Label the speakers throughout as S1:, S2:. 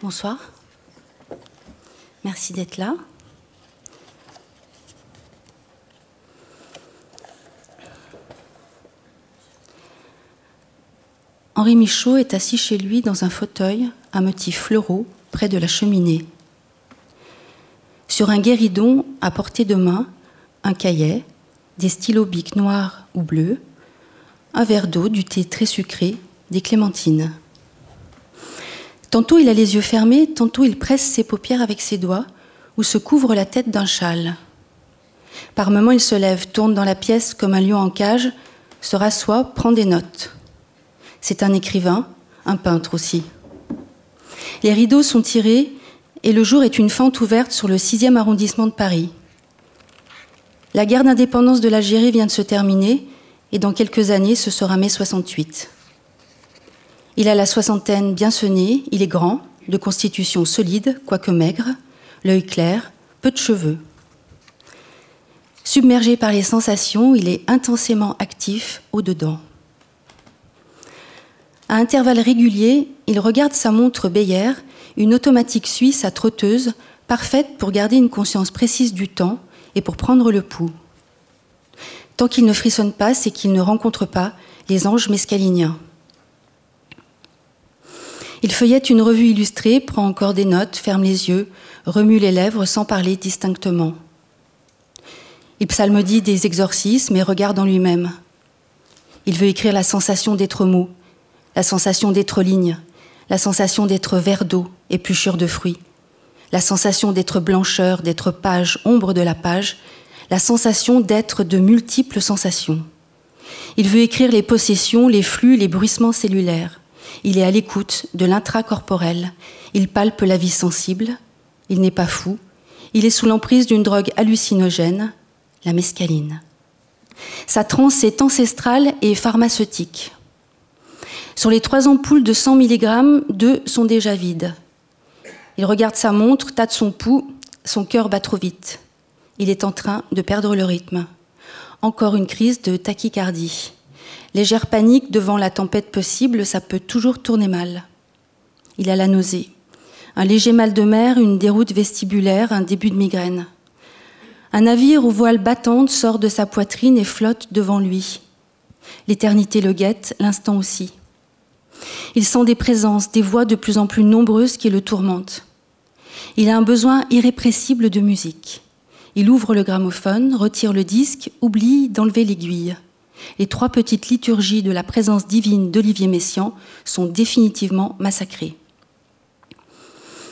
S1: Bonsoir. Merci d'être là. Henri Michaud est assis chez lui dans un fauteuil à motifs floraux près de la cheminée. Sur un guéridon à portée de main, un cahier, des stylos bics noirs ou bleus, un verre d'eau, du thé très sucré, des clémentines. Tantôt il a les yeux fermés, tantôt il presse ses paupières avec ses doigts ou se couvre la tête d'un châle. Par moments il se lève, tourne dans la pièce comme un lion en cage, se rassoit, prend des notes. C'est un écrivain, un peintre aussi. Les rideaux sont tirés et le jour est une fente ouverte sur le 6e arrondissement de Paris. La guerre d'indépendance de l'Algérie vient de se terminer et dans quelques années, ce sera mai 68. Il a la soixantaine bien sonnée, il est grand, de constitution solide, quoique maigre, l'œil clair, peu de cheveux. Submergé par les sensations, il est intensément actif au-dedans. À intervalles réguliers, il regarde sa montre Beyer, une automatique suisse à trotteuse, parfaite pour garder une conscience précise du temps et pour prendre le pouls. Tant qu'il ne frissonne pas, c'est qu'il ne rencontre pas les anges mescaliniens. Il feuillette une revue illustrée, prend encore des notes, ferme les yeux, remue les lèvres sans parler distinctement. Il psalmodie des exorcismes et regarde en lui-même. Il veut écrire la sensation d'être mot, la sensation d'être ligne, la sensation d'être verre d'eau, épluchure de fruits, la sensation d'être blancheur, d'être page, ombre de la page, la sensation d'être de multiples sensations. Il veut écrire les possessions, les flux, les bruissements cellulaires. Il est à l'écoute de l'intracorporel. Il palpe la vie sensible. Il n'est pas fou. Il est sous l'emprise d'une drogue hallucinogène, la mescaline. Sa transe est ancestrale et pharmaceutique. Sur les 3 ampoules de 100 mg, 2 sont déjà vides. Il regarde sa montre, tâte son pouls, son cœur bat trop vite. Il est en train de perdre le rythme. Encore une crise de tachycardie. Légère panique devant la tempête possible, ça peut toujours tourner mal. Il a la nausée. Un léger mal de mer, une déroute vestibulaire, un début de migraine. Un navire aux voiles battantes sort de sa poitrine et flotte devant lui. L'éternité le guette, l'instant aussi. Il sent des présences, des voix de plus en plus nombreuses qui le tourmentent. Il a un besoin irrépressible de musique. Il ouvre le gramophone, retire le disque, oublie d'enlever l'aiguille. Les 3 petites liturgies de la présence divine d'Olivier Messiaen sont définitivement massacrées.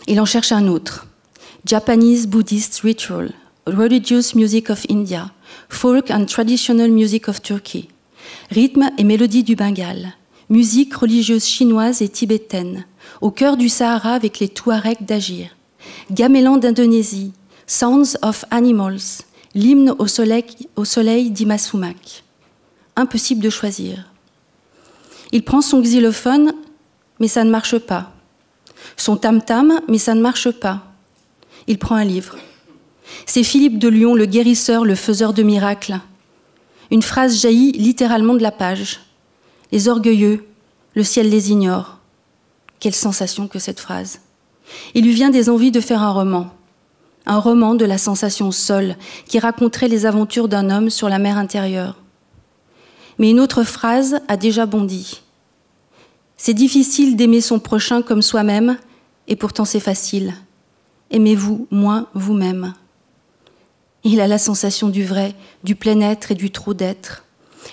S1: Il en cherche un autre. Japanese Buddhist Ritual, Religious Music of India, Folk and Traditional Music of Turkey, rythme et mélodie du Bengale, musique religieuse chinoise et tibétaine, au cœur du Sahara avec les Touaregs d'Agir, gamelan d'Indonésie, Sounds of Animals, l'hymne au soleil d'Imasumak. Impossible de choisir. Il prend son xylophone, mais ça ne marche pas. Son tam-tam, mais ça ne marche pas. Il prend un livre. C'est Philippe de Lyon, le guérisseur, le faiseur de miracles. Une phrase jaillit littéralement de la page. Les orgueilleux, le ciel les ignore. Quelle sensation que cette phrase. Il lui vient des envies de faire un roman de la sensation seule, qui raconterait les aventures d'un homme sur la mer intérieure. Mais une autre phrase a déjà bondi. C'est difficile d'aimer son prochain comme soi-même, et pourtant c'est facile. Aimez-vous moins vous-même. Il a la sensation du vrai, du plein être et du trop d'être.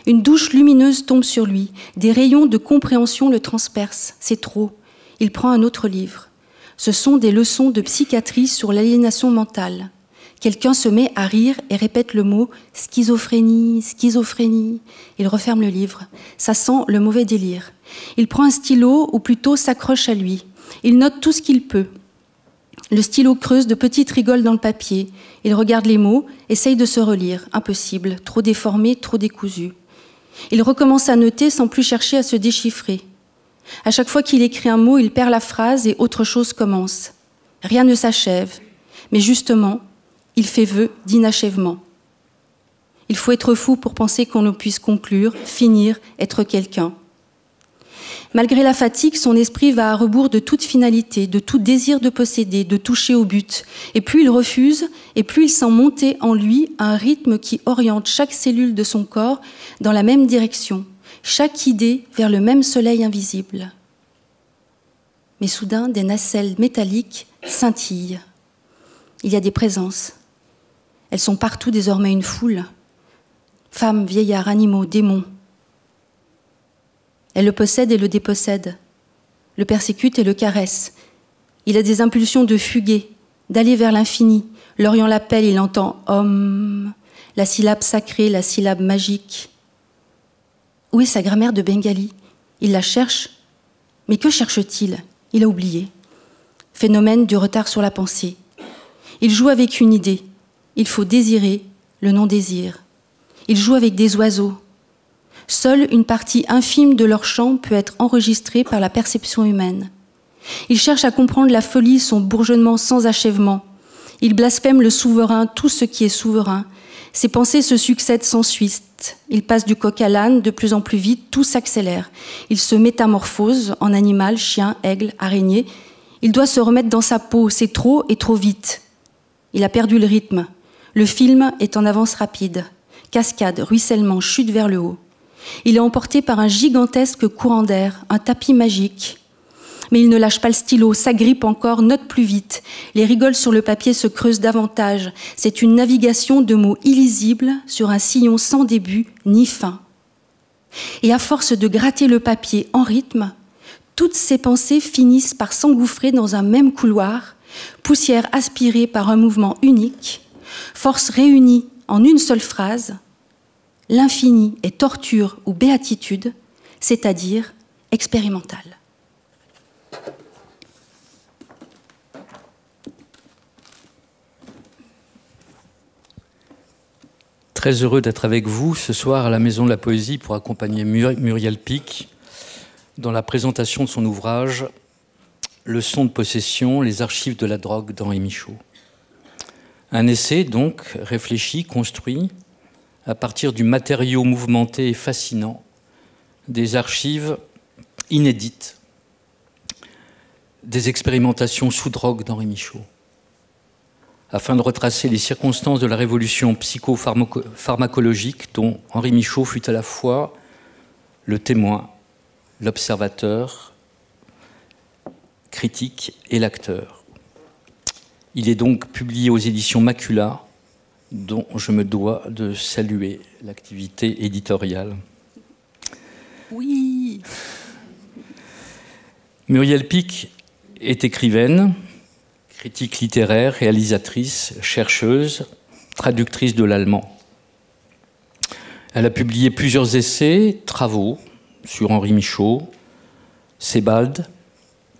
S1: Une douche lumineuse tombe sur lui, des rayons de compréhension le transpercent, c'est trop. Il prend un autre livre. Ce sont des leçons de psychiatrie sur l'aliénation mentale. Quelqu'un se met à rire et répète le mot « schizophrénie, schizophrénie ». Il referme le livre. Ça sent le mauvais délire. Il prend un stylo, ou plutôt s'accroche à lui. Il note tout ce qu'il peut. Le stylo creuse de petites rigoles dans le papier. Il regarde les mots, essaye de se relire. Impossible, trop déformé, trop décousu. Il recommence à noter sans plus chercher à se déchiffrer. À chaque fois qu'il écrit un mot, il perd la phrase et autre chose commence. Rien ne s'achève. Mais justement, il fait vœu d'inachèvement. Il faut être fou pour penser qu'on ne puisse conclure, finir, être quelqu'un. Malgré la fatigue, son esprit va à rebours de toute finalité, de tout désir de posséder, de toucher au but. Et plus il refuse, et plus il sent monter en lui un rythme qui oriente chaque cellule de son corps dans la même direction, chaque idée vers le même soleil invisible. Mais soudain, des nacelles métalliques scintillent. Il y a des présences. Elles sont partout désormais une foule. Femmes, vieillards, animaux, démons. Elle le possède et le dépossède, le persécute et le caresse. Il a des impulsions de fuguer, d'aller vers l'infini. L'Orient l'appelle, il entend « Om », la syllabe sacrée, la syllabe magique. Où est sa grammaire de bengali? Il la cherche, mais que cherche-t-il? Il a oublié. Phénomène du retard sur la pensée. Il joue avec une idée. Il faut désirer le non-désir. Il joue avec des oiseaux. Seule une partie infime de leur chant peut être enregistrée par la perception humaine. Il cherche à comprendre la folie, son bourgeonnement sans achèvement. Il blasphème le souverain, tout ce qui est souverain. Ses pensées se succèdent sans suite. Il passe du coq à l'âne, de plus en plus vite, tout s'accélère. Il se métamorphose en animal, chien, aigle, araignée. Il doit se remettre dans sa peau, c'est trop et trop vite. Il a perdu le rythme. Le film est en avance rapide. Cascade, ruissellement, chute vers le haut. Il est emporté par un gigantesque courant d'air, un tapis magique. Mais il ne lâche pas le stylo, s'agrippe encore, note plus vite. Les rigoles sur le papier se creusent davantage. C'est une navigation de mots illisibles sur un sillon sans début ni fin. Et à force de gratter le papier en rythme, toutes ses pensées finissent par s'engouffrer dans un même couloir, poussière aspirée par un mouvement unique, force réunie en une seule phrase. L'infini est torture ou béatitude, c'est-à-dire expérimentale.
S2: Très heureux d'être avec vous ce soir à la Maison de la Poésie pour accompagner Muriel Pic dans la présentation de son ouvrage « Leçons de possession, les archives de la drogue d'Henri Michaud ». Un essai donc réfléchi, construit, à partir du matériau mouvementé et fascinant des archives inédites des expérimentations sous drogue d'Henri Michaud, afin de retracer les circonstances de la révolution psychopharmacologique dont Henri Michaud fut à la fois le témoin, l'observateur, critique et l'acteur. Il est donc publié aux éditions Macula, dont je me dois de saluer l'activité éditoriale.
S1: Oui.
S2: Muriel Pic est écrivaine, critique littéraire, réalisatrice, chercheuse, traductrice de l'allemand. Elle a publié plusieurs essais, travaux sur Henri Michaud, Sebald,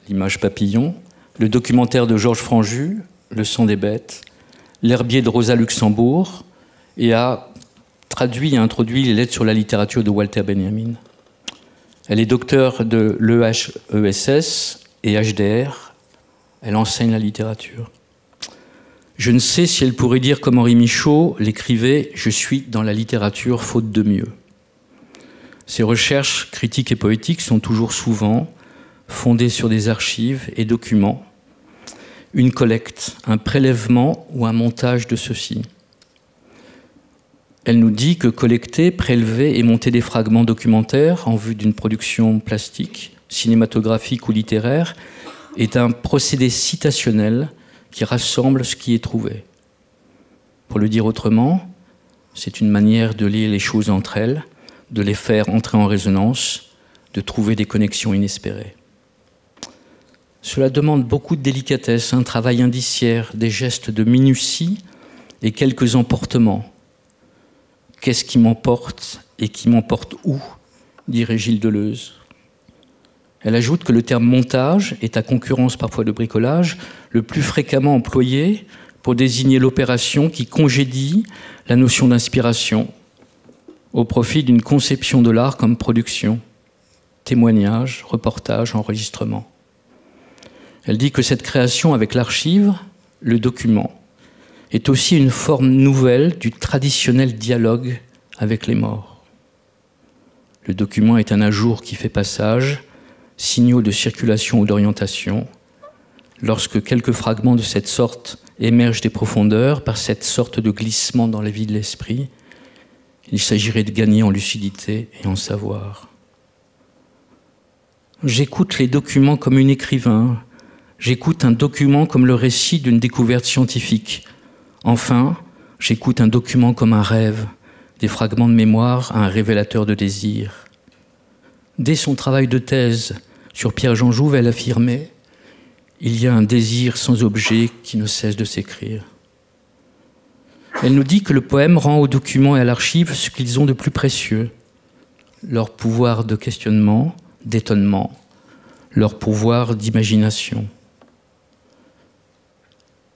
S2: l'image papillon, le documentaire de Georges Franju, Le sang des bêtes, L'herbier de Rosa Luxembourg, et a traduit et introduit les lettres sur la littérature de Walter Benjamin. Elle est docteure de l'EHESS et HDR. Elle enseigne la littérature. Je ne sais si elle pourrait dire comme Henri Michaud l'écrivait « Je suis dans la littérature faute de mieux ». Ses recherches critiques et poétiques sont toujours souvent fondées sur des archives et documents, une collecte, un prélèvement ou un montage de ceux-ci. Elle nous dit que collecter, prélever et monter des fragments documentaires en vue d'une production plastique, cinématographique ou littéraire est un procédé citationnel qui rassemble ce qui est trouvé. Pour le dire autrement, c'est une manière de lier les choses entre elles, de les faire entrer en résonance, de trouver des connexions inespérées. Cela demande beaucoup de délicatesse, un travail indiciaire, des gestes de minutie et quelques emportements. Qu'est-ce qui m'emporte et qui m'emporte où, dirait Gilles Deleuze. Elle ajoute que le terme montage est, à concurrence parfois de bricolage, le plus fréquemment employé pour désigner l'opération qui congédie la notion d'inspiration au profit d'une conception de l'art comme production, témoignage, reportage, enregistrement. Elle dit que cette création avec l'archive, le document, est aussi une forme nouvelle du traditionnel dialogue avec les morts. Le document est un ajour qui fait passage, signaux de circulation ou d'orientation. Lorsque quelques fragments de cette sorte émergent des profondeurs par cette sorte de glissement dans la vie de l'esprit, il s'agirait de gagner en lucidité et en savoir. J'écoute les documents comme un écrivain. J'écoute un document comme le récit d'une découverte scientifique. Enfin, j'écoute un document comme un rêve, des fragments de mémoire à un révélateur de désir. Dès son travail de thèse sur Pierre-Jean Jouve, elle affirmait « Il y a un désir sans objet qui ne cesse de s'écrire ». Elle nous dit que le poème rend aux documents et à l'archive ce qu'ils ont de plus précieux, leur pouvoir de questionnement, d'étonnement, leur pouvoir d'imagination.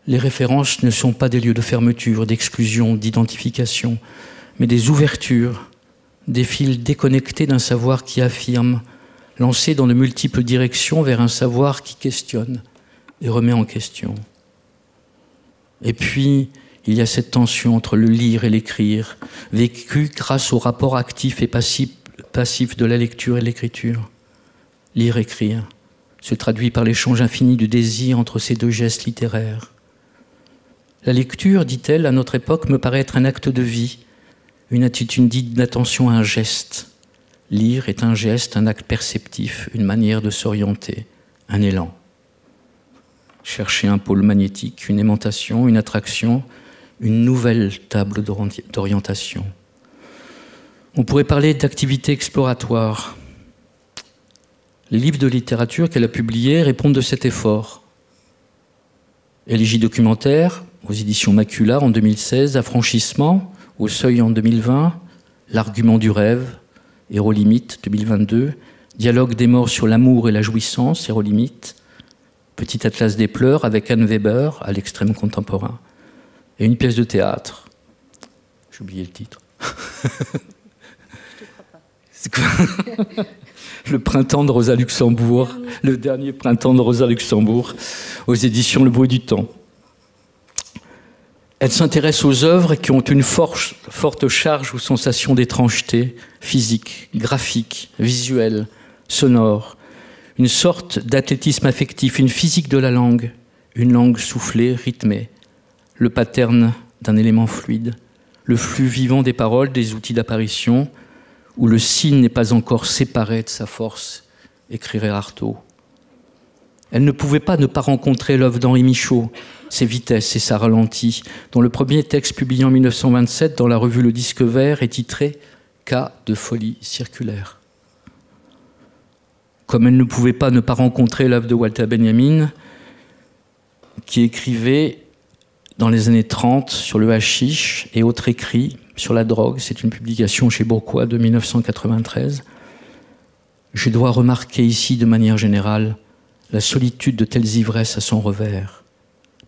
S2: Les références ne sont pas des lieux de fermeture, d'exclusion, d'identification, mais des ouvertures, des fils déconnectés d'un savoir qui affirme, lancés dans de multiples directions vers un savoir qui questionne et remet en question. Et puis, il y a cette tension entre le lire et l'écrire, vécue grâce au rapport actif et passif de la lecture et de l'écriture. Lire, écrire, se traduit par l'échange infini du désir entre ces deux gestes littéraires. La lecture, dit-elle, à notre époque, me paraît être un acte de vie, une attitude dite d'attention à un geste. Lire est un geste, un acte perceptif, une manière de s'orienter, un élan. Chercher un pôle magnétique, une aimantation, une attraction, une nouvelle table d'orientation. On pourrait parler d'activité exploratoire. Les livres de littérature qu'elle a publiés répondent de cet effort. Élégie documentaire, aux éditions Macula en 2016, Affranchissement, au Seuil en 2020, L'argument du rêve, Hérolimite 2022, Dialogue des morts sur l'amour et la jouissance, Hérolimite, Petit atlas des pleurs avec Anne Weber à l'extrême contemporain, et une pièce de théâtre. J'ai oublié le titre. Je te crois pas. C'est quoi? Le printemps de Rosa Luxembourg, le dernier printemps de Rosa Luxembourg, aux éditions Le Bruit du Temps. Elle s'intéresse aux œuvres qui ont une forte charge ou sensation d'étrangeté physique, graphique, visuelle, sonore, une sorte d'athlétisme affectif, une physique de la langue, une langue soufflée, rythmée, le pattern d'un élément fluide, le flux vivant des paroles, des outils d'apparition, où le signe n'est pas encore séparé de sa force, écrirait Artaud. Elle ne pouvait pas ne pas rencontrer l'œuvre d'Henri Michaud, ses vitesses et sa ralentie, dont le premier texte publié en 1927 dans la revue Le Disque Vert est titré « Cas de folie circulaire ». Comme elle ne pouvait pas ne pas rencontrer l'œuvre de Walter Benjamin, qui écrivait dans les années 30 sur le hashish et autres écrits sur la drogue. C'est une publication chez Bourquois de 1993. Je dois remarquer ici, de manière générale, la solitude de telles ivresses à son revers.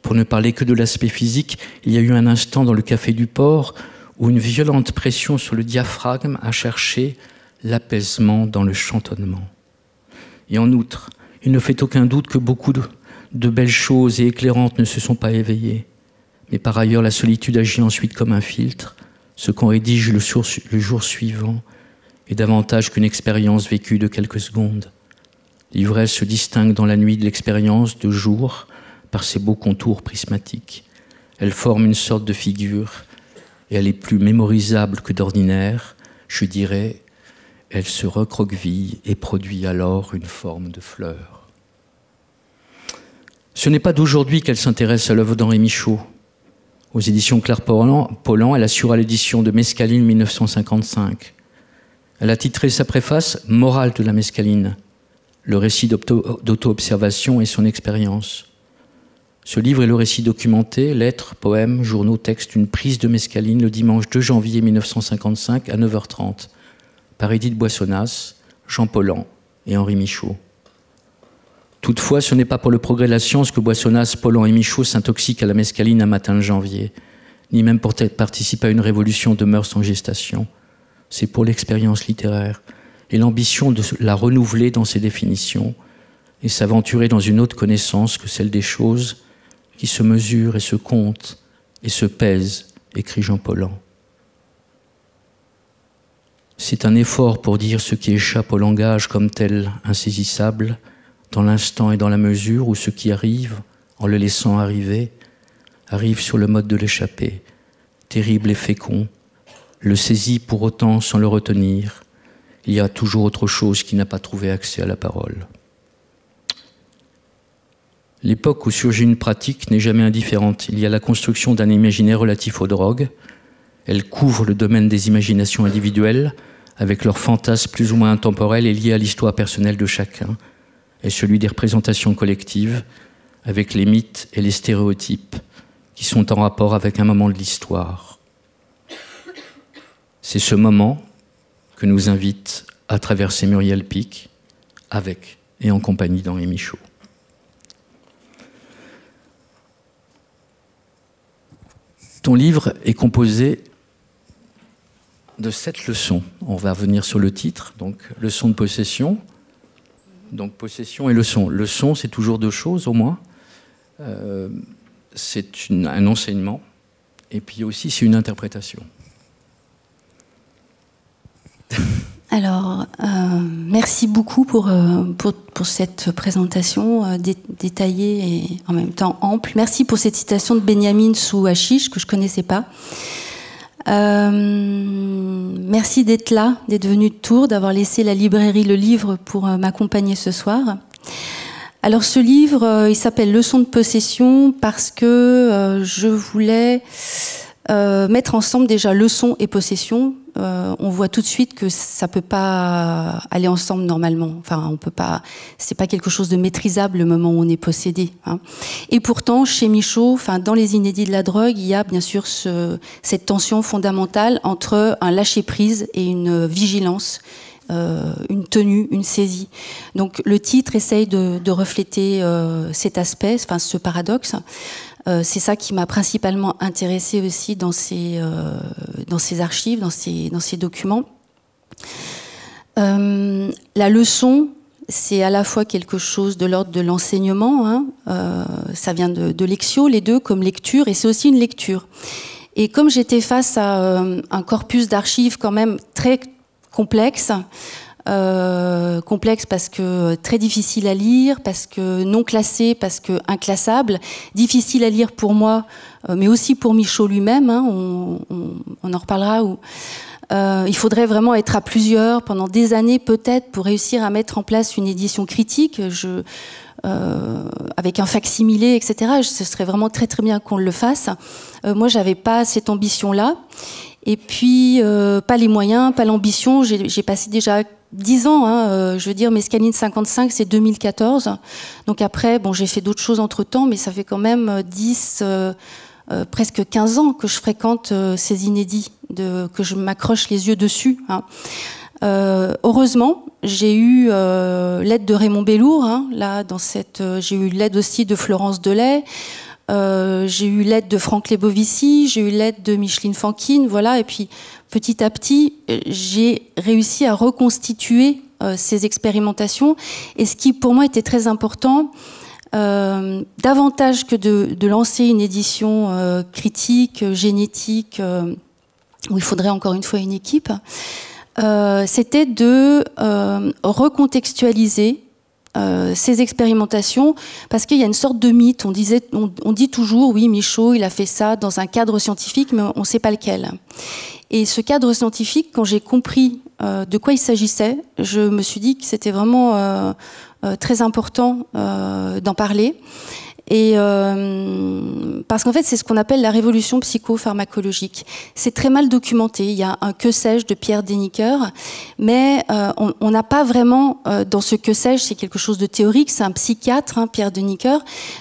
S2: Pour ne parler que de l'aspect physique, il y a eu un instant dans le Café du Port où une violente pression sur le diaphragme a cherché l'apaisement dans le chantonnement. Et en outre, il ne fait aucun doute que beaucoup de belles choses et éclairantes ne se sont pas éveillées. Mais par ailleurs, la solitude agit ensuite comme un filtre. Ce qu'on rédige le jour suivant est davantage qu'une expérience vécue de quelques secondes. L'ivresse se distingue dans la nuit de l'expérience de jour par ses beaux contours prismatiques. Elle forme une sorte de figure et elle est plus mémorisable que d'ordinaire. Je dirais, elle se recroqueville et produit alors une forme de fleur. Ce n'est pas d'aujourd'hui qu'elle s'intéresse à l'œuvre d'Henri Michaud. Aux éditions Claire-Pollan, elle assura l'édition de Mescaline 1955. Elle a titré sa préface « Morale de la mescaline », le récit d'auto-observation et son expérience. Ce livre est le récit documenté, lettres, poèmes, journaux, textes, d'une prise de mescaline le dimanche 2 janvier 1955 à 9h30 par Édith Boissonnas, Jean Pollan et Henri Michaud. Toutefois, ce n'est pas pour le progrès de la science que Boissonnas, Pollan et Michaud s'intoxiquent à la mescaline un matin de janvier, ni même pour participer à une révolution de mœurs en gestation. C'est pour l'expérience littéraire et l'ambition de la renouveler dans ses définitions et s'aventurer dans une autre connaissance que celle des choses qui se mesurent et se comptent et se pèsent, écrit Jean Pollan. C'est un effort pour dire ce qui échappe au langage comme tel insaisissable, dans l'instant et dans la mesure où ce qui arrive, en le laissant arriver, arrive sur le mode de l'échappée, terrible et fécond, le saisit pour autant sans le retenir. Il y a toujours autre chose qui n'a pas trouvé accès à la parole. L'époque où surgit une pratique n'est jamais indifférente. Il y a la construction d'un imaginaire relatif aux drogues. Elle couvre le domaine des imaginations individuelles, avec leurs fantasmes plus ou moins intemporels et liés à l'histoire personnelle de chacun, et celui des représentations collectives, avec les mythes et les stéréotypes qui sont en rapport avec un moment de l'histoire. C'est ce moment que nous invite à traverser Muriel Pic, avec et en compagnie d'Henri Michaud. Ton livre est composé de 7 leçons. On va revenir sur le titre, donc leçon de possession. Donc possession et leçon. Leçon, c'est toujours 2 choses au moins. C'est un enseignement, et puis aussi c'est une interprétation.
S1: Alors, merci beaucoup pour cette présentation détaillée et en même temps ample. Merci pour cette citation de Benjamin sous Hachiche que je ne connaissais pas. Merci d'être là, d'être venu de Tours, d'avoir laissé la librairie Le Livre pour m'accompagner ce soir. Alors ce livre, il s'appelle Leçon de possession parce que je voulais mettre ensemble déjà leçon et possession. On voit tout de suite que ça peut pas aller ensemble normalement. Enfin, on peut pas. C'est pas quelque chose de maîtrisable le moment où on est possédé. Hein. Et pourtant, chez Michaud, enfin, dans les inédits de la drogue, il y a bien sûr cette tension fondamentale entre un lâcher prise et une vigilance. Une tenue, une saisie. Donc le titre essaye de refléter cet aspect, enfin ce paradoxe. C'est ça qui m'a principalement intéressée aussi dans ces archives, dans ces documents. La leçon, c'est à la fois quelque chose de l'ordre de l'enseignement, hein, ça vient de Lexio, les deux comme lecture, et c'est aussi une lecture. Et comme j'étais face à un corpus d'archives quand même très complexe parce que très difficile à lire, parce que non classé, parce que inclassable, difficile à lire pour moi, mais aussi pour Michaud lui-même, hein, on en reparlera. Il faudrait vraiment être à plusieurs pendant des années peut-être pour réussir à mettre en place une édition critique, avec un fac-similé, etc. Ce serait vraiment très très bien qu'on le fasse. Moi, j'avais pas cette ambition-là. Et puis, pas les moyens, pas l'ambition. J'ai passé déjà 10 ans, hein, je veux dire, Mescaline 55, c'est 2014. Donc après, bon, j'ai fait d'autres choses entre-temps, mais ça fait quand même 10, presque 15 ans que je fréquente ces inédits, que je m'accroche les yeux dessus. Hein. Heureusement, j'ai eu l'aide de Raymond Bellour, hein, là, j'ai eu l'aide aussi de Florence Delay. J'ai eu l'aide de Franck Lebovici, j'ai eu l'aide de Micheline Fankine, voilà, et puis petit à petit, j'ai réussi à reconstituer ces expérimentations, et ce qui pour moi était très important, davantage que de lancer une édition critique, génétique, où il faudrait encore une fois une équipe, c'était de recontextualiser ces expérimentations, parce qu'il y a une sorte de mythe. On dit toujours, oui, Michaud, il a fait ça dans un cadre scientifique, mais on ne sait pas lequel. Et ce cadre scientifique, quand j'ai compris de quoi il s'agissait, je me suis dit que c'était vraiment très important d'en parler. Et parce qu'en fait, c'est ce qu'on appelle la révolution psychopharmacologique. C'est très mal documenté. Il y a un que sais-je de Pierre Deniker, mais on n'a pas vraiment dans ce que sais-je, c'est quelque chose de théorique. C'est un psychiatre, hein, Pierre Deniker.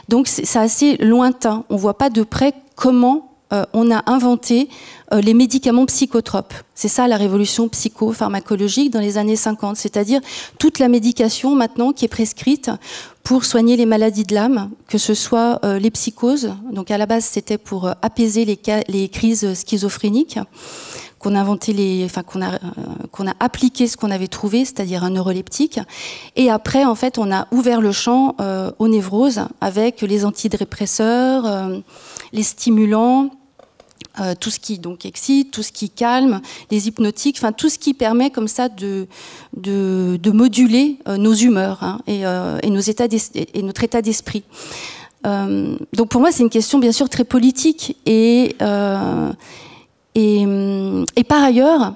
S1: Donc c'est assez lointain. On voit pas de près comment on a inventé les médicaments psychotropes. C'est ça la révolution psychopharmacologique dans les années 50, c'est-à-dire toute la médication maintenant qui est prescrite pour soigner les maladies de l'âme, que ce soit les psychoses, donc à la base c'était pour apaiser les crises schizophréniques, qu'on a inventé qu'on a appliqué ce qu'on avait trouvé, c'est-à-dire un neuroleptique, et après en fait on a ouvert le champ aux névroses avec les antidépresseurs, les stimulants, tout ce qui donc excite, tout ce qui calme, les hypnotiques, enfin tout ce qui permet comme ça de moduler nos humeurs, hein, et notre état d'esprit. Donc pour moi c'est une question bien sûr très politique et par ailleurs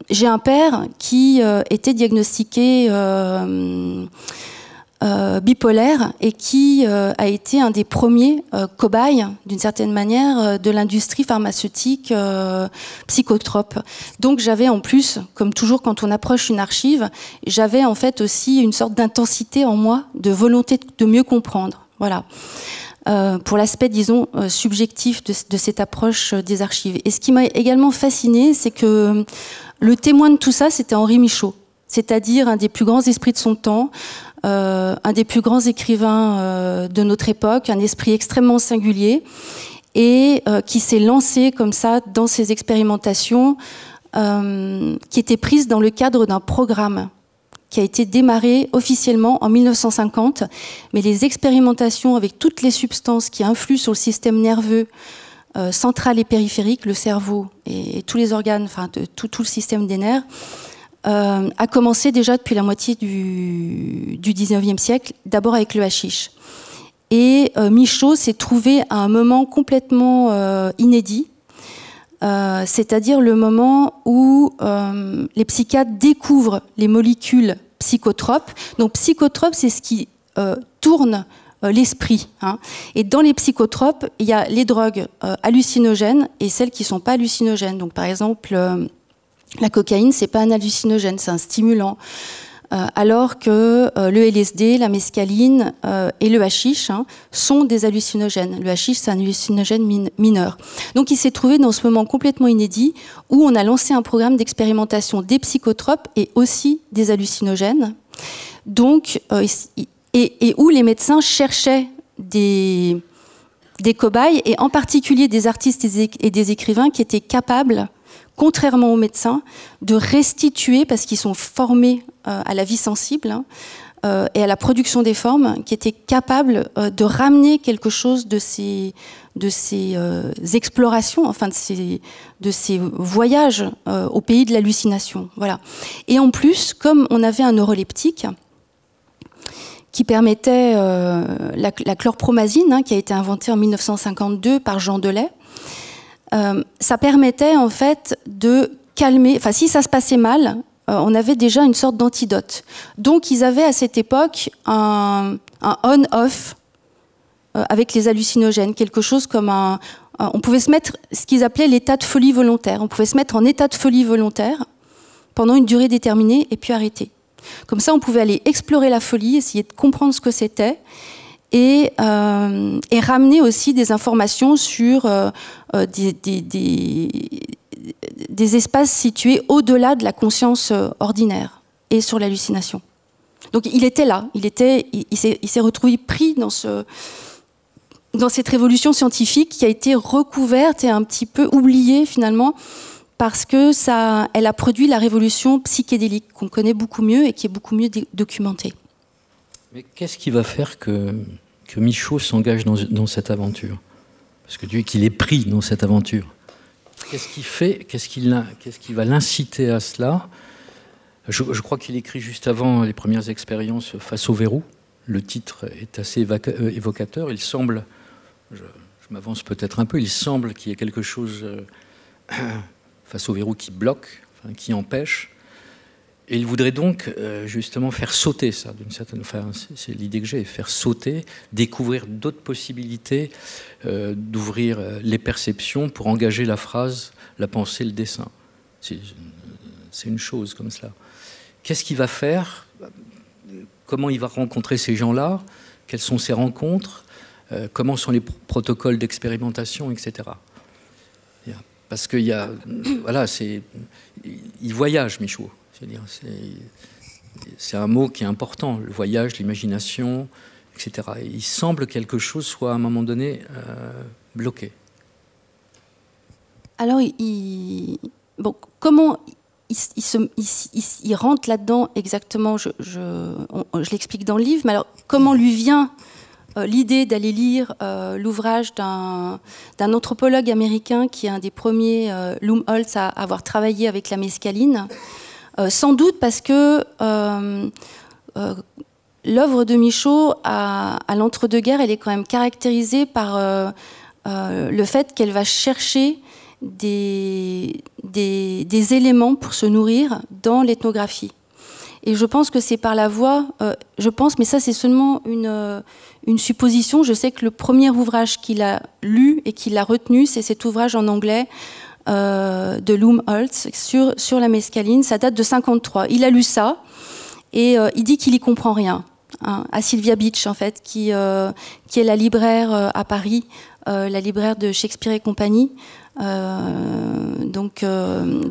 S1: j'ai un père qui était diagnostiqué bipolaire et qui a été un des premiers cobayes, d'une certaine manière, de l'industrie pharmaceutique psychotrope. Donc j'avais en plus, comme toujours quand on approche une archive, j'avais en fait aussi une sorte d'intensité en moi, de volonté de mieux comprendre. Voilà. Pour l'aspect, disons, subjectif de cette approche des archives. Et ce qui m'a également fasciné, c'est que le témoin de tout ça, c'était Henri Michaud, c'est-à-dire un des plus grands esprits de son temps, un des plus grands écrivains de notre époque, un esprit extrêmement singulier, et qui s'est lancé comme ça dans ces expérimentations qui étaient prises dans le cadre d'un programme qui a été démarré officiellement en 1950, mais les expérimentations avec toutes les substances qui influent sur le système nerveux central et périphérique, le cerveau et tous les organes, enfin tout le système des nerfs, a commencé déjà depuis la moitié du 19e siècle, d'abord avec le hashish. Et Michaud s'est trouvé à un moment complètement inédit, c'est-à-dire le moment où les psychiatres découvrent les molécules psychotropes. Donc psychotropes, c'est ce qui tourne l'esprit, hein. Et dans les psychotropes, il y a les drogues hallucinogènes et celles qui ne sont pas hallucinogènes. Donc par exemple, la cocaïne, c'est pas un hallucinogène, c'est un stimulant. Alors que le LSD, la mescaline et le hashish, hein, sont des hallucinogènes. Le hashish, c'est un hallucinogène mineur. Donc il s'est trouvé dans ce moment complètement inédit où on a lancé un programme d'expérimentation des psychotropes et aussi des hallucinogènes. Donc, et où les médecins cherchaient des cobayes, et en particulier des artistes et des écrivains qui étaient capables, contrairement aux médecins, de restituer, parce qu'ils sont formés à la vie sensible, hein, et à la production des formes, qui étaient capables de ramener quelque chose de ces explorations, enfin de ces voyages au pays de l'hallucination. Voilà. Et en plus, comme on avait un neuroleptique qui permettait la chlorpromazine, hein, qui a été inventée en 1952 par Jean Delay, ça permettait en fait de calmer, enfin si ça se passait mal, on avait déjà une sorte d'antidote. Donc ils avaient à cette époque un on-off avec les hallucinogènes, quelque chose comme on pouvait se mettre, ce qu'ils appelaient l'état de folie volontaire. On pouvait se mettre en état de folie volontaire pendant une durée déterminée et puis arrêter. Comme ça, on pouvait aller explorer la folie, essayer de comprendre ce que c'était, et ramener aussi des informations sur des espaces situés au-delà de la conscience ordinaire et sur l'hallucination. Donc il était là, il s'est retrouvé pris dans cette révolution scientifique qui a été recouverte et un petit peu oubliée finalement, parce que elle a produit la révolution psychédélique qu'on connaît beaucoup mieux et qui est beaucoup mieux documentée.
S2: Mais qu'est-ce qui va faire que Michaud s'engage dans cette aventure? Parce que Dieu qu'il est pris dans cette aventure. Qu'est-ce qui va l'inciter à cela? Je crois qu'il écrit juste avant les premières expériences Face au verrou. Le titre est assez évocateur. Il semble, je m'avance peut-être un peu, il semble qu'il y ait quelque chose face au verrou qui bloque, enfin, qui empêche. Et il voudrait donc justement faire sauter ça, d'une certaine façon. C'est l'idée que j'ai, faire sauter, découvrir d'autres possibilités, d'ouvrir les perceptions pour engager la phrase, la pensée, le dessin. C'est une chose comme cela. Qu'est-ce qu'il va faire? Comment il va rencontrer ces gens-là? Quelles sont ces rencontres? Comment sont les protocoles d'expérimentation, etc. Parce qu'il y a... Voilà, il voyage, Michaud. C'est un mot qui est important, le voyage, l'imagination, etc. Et il semble que quelque chose soit à un moment donné bloqué.
S1: Alors, comment il rentre là-dedans exactement, je l'explique dans le livre, mais alors comment lui vient l'idée d'aller lire l'ouvrage d'un anthropologue américain qui est un des premiers, Lumholtz, à avoir travaillé avec la mescaline. Sans doute parce que l'œuvre de Michaud, à l'entre-deux-guerres, elle est quand même caractérisée par le fait qu'elle va chercher des éléments pour se nourrir dans l'ethnographie. Et je pense que c'est par la voie, mais ça c'est seulement une supposition. Je sais que le premier ouvrage qu'il a lu et qu'il a retenu, c'est cet ouvrage en anglais de Lumholtz sur la mescaline. Ça date de 1953. Il a lu ça et il dit qu'il y comprend rien. Hein, à Sylvia Beach, en fait, qui est la libraire à Paris, la libraire de Shakespeare et compagnie. De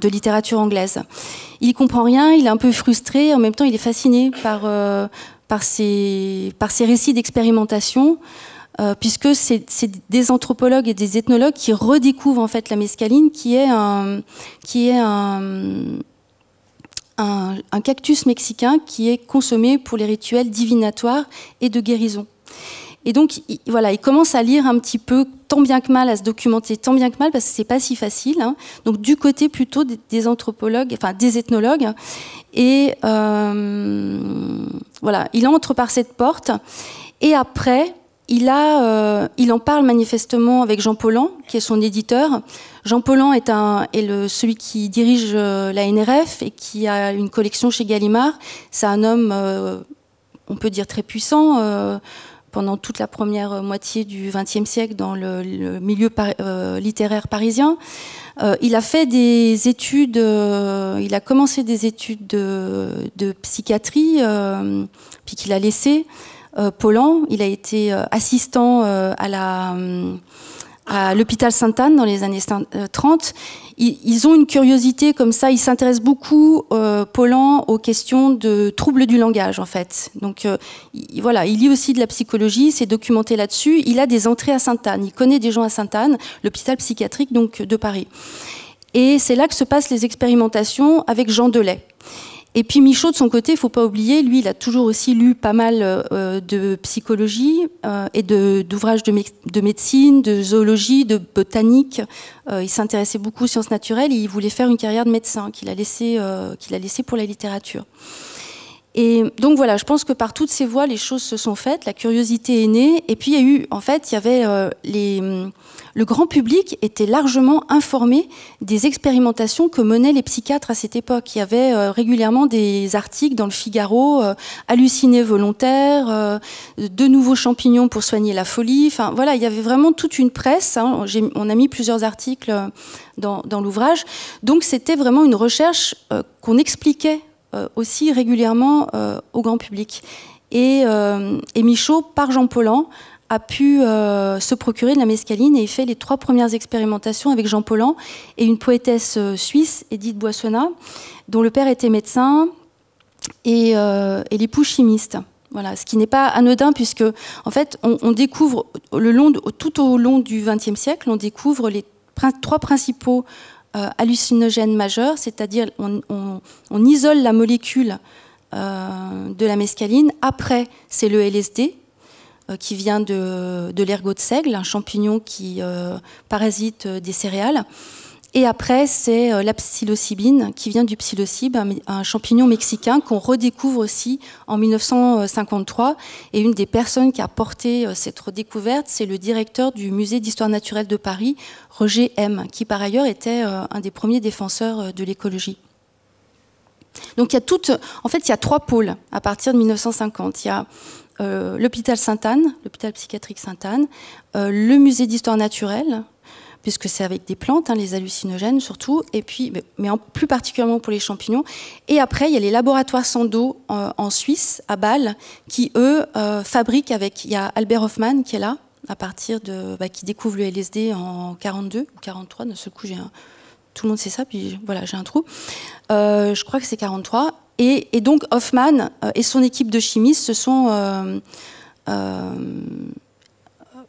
S1: littérature anglaise. Il comprend rien, il est un peu frustré, en même temps il est fasciné par ces récits d'expérimentation, puisque c'est des anthropologues et des ethnologues qui redécouvrent en fait la mescaline, qui est un cactus mexicain qui est consommé pour les rituels divinatoires et de guérison. Et donc, il commence à lire un petit peu, tant bien que mal, à se documenter, tant bien que mal, parce que c'est pas si facile. Hein. Donc, du côté plutôt des anthropologues, enfin des ethnologues. Et il entre par cette porte. Et après, il en parle manifestement avec Jean Paulhan, qui est son éditeur. Jean Paulhan est celui qui dirige la NRF et qui a une collection chez Gallimard. C'est un homme, on peut dire, très puissant. Pendant toute la première moitié du XXe siècle dans le milieu littéraire parisien. Il a fait des études, il a commencé des études de psychiatrie, puis qu'il a laissé. Paulhan, il a été assistant à l'hôpital Sainte-Anne dans les années 30. Ils ont une curiosité comme ça, ils s'intéressent beaucoup, Paulhan, aux questions de troubles du langage, en fait. Donc, il lit aussi de la psychologie, s'est documenté là-dessus. Il a des entrées à Sainte-Anne, il connaît des gens à Sainte-Anne, l'hôpital psychiatrique donc, de Paris. Et c'est là que se passent les expérimentations avec Jean Delay. Et puis Michaud, de son côté, il ne faut pas oublier, lui, il a toujours aussi lu pas mal de psychologie et d'ouvrages de médecine, de zoologie, de botanique. Il s'intéressait beaucoup aux sciences naturelles et il voulait faire une carrière de médecin qu'il a laissé pour la littérature. Et donc voilà, je pense que par toutes ces voies, les choses se sont faites, la curiosité est née, et puis il y avait le grand public était largement informé des expérimentations que menaient les psychiatres à cette époque. Il y avait régulièrement des articles dans le Figaro, hallucinés volontaires, de nouveaux champignons pour soigner la folie. Enfin voilà, il y avait vraiment toute une presse. Hein. On a mis plusieurs articles dans l'ouvrage. Donc c'était vraiment une recherche qu'on expliquait aussi régulièrement au grand public. Et Michaud, par Jean Paulhan, a pu se procurer de la mescaline et il fait les 3 premières expérimentations avec Jean Paulhan et une poétesse suisse, Edith Boissonnat, dont le père était médecin et l'époux chimiste. Voilà, ce qui n'est pas anodin puisque en fait on découvre tout au long du XXe siècle, on découvre les 3 principaux hallucinogènes majeurs, c'est-à-dire on isole la molécule de la mescaline. Après, c'est le LSD qui vient de l'ergot de seigle, un champignon qui parasite des céréales. Et après, c'est la psilocybine qui vient du psilocybe, un champignon mexicain qu'on redécouvre aussi en 1953. Et une des personnes qui a porté cette redécouverte, c'est le directeur du musée d'histoire naturelle de Paris, Roger M., qui par ailleurs était un des premiers défenseurs de l'écologie. Donc il y a 3 pôles à partir de 1950. Il y a l'hôpital Sainte-Anne, l'hôpital psychiatrique Sainte-Anne, le musée d'histoire naturelle, puisque c'est avec des plantes, hein, les hallucinogènes surtout, et puis, plus particulièrement pour les champignons. Et après, il y a les laboratoires Sandoz en Suisse, à Bâle, qui, eux, fabriquent il y a Albert Hofmann qui est là, qui découvre le LSD en 42 ou 43, d'un seul coup, tout le monde sait ça, puis voilà, j'ai un trou. Je crois que c'est 43. Et donc, Hofmann et son équipe de chimistes se sont